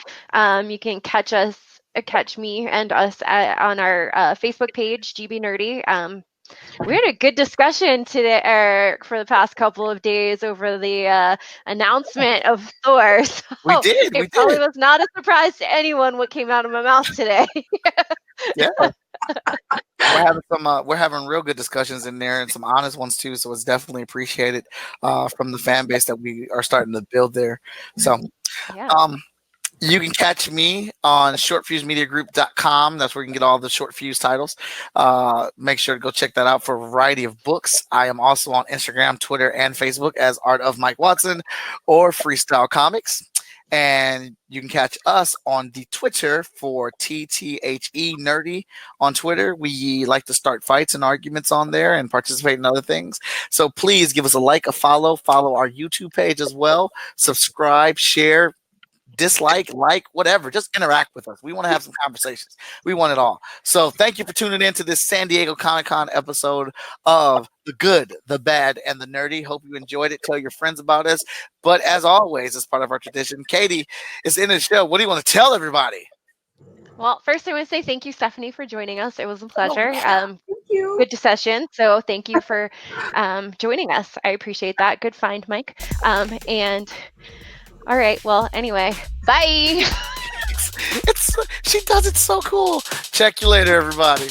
You can catch me and us on our Facebook page, GB Nerdy. We had a good discussion today, for the past couple of days, over the announcement of Thor. So we did. It probably was not a surprise to anyone what came out of my mouth today. Yeah. We're having real good discussions in there, and some honest ones too. So it's definitely appreciated from the fan base that we are starting to build there. So, you can catch me on shortfusemediagroup.com. That's where you can get all the Short Fuse titles. Make sure to go check that out for a variety of books. I am also on Instagram, Twitter, and Facebook as Art of Mike Watson or Freestyle Comics. And you can catch us on the Twitter for TTHE Nerdy on Twitter. We like to start fights and arguments on there and participate in other things. So please give us a like, a follow our YouTube page as well. Subscribe, share, dislike, like, whatever. Just interact with us. We want to have some conversations. We want it all. So thank you for tuning in to this San Diego Comic-Con episode of The Good, The Bad, and The Nerdy. Hope you enjoyed it. Tell your friends about us. But as always, as part of our tradition, Katie is in the show. What do you want to tell everybody? Well, first I want to say thank you, Stephanie, for joining us. It was a pleasure. Thank you. Good session. So thank you for joining us. I appreciate that. Good find, Mike. And all right. Well, anyway, bye. She does it so cool. Check you later, everybody.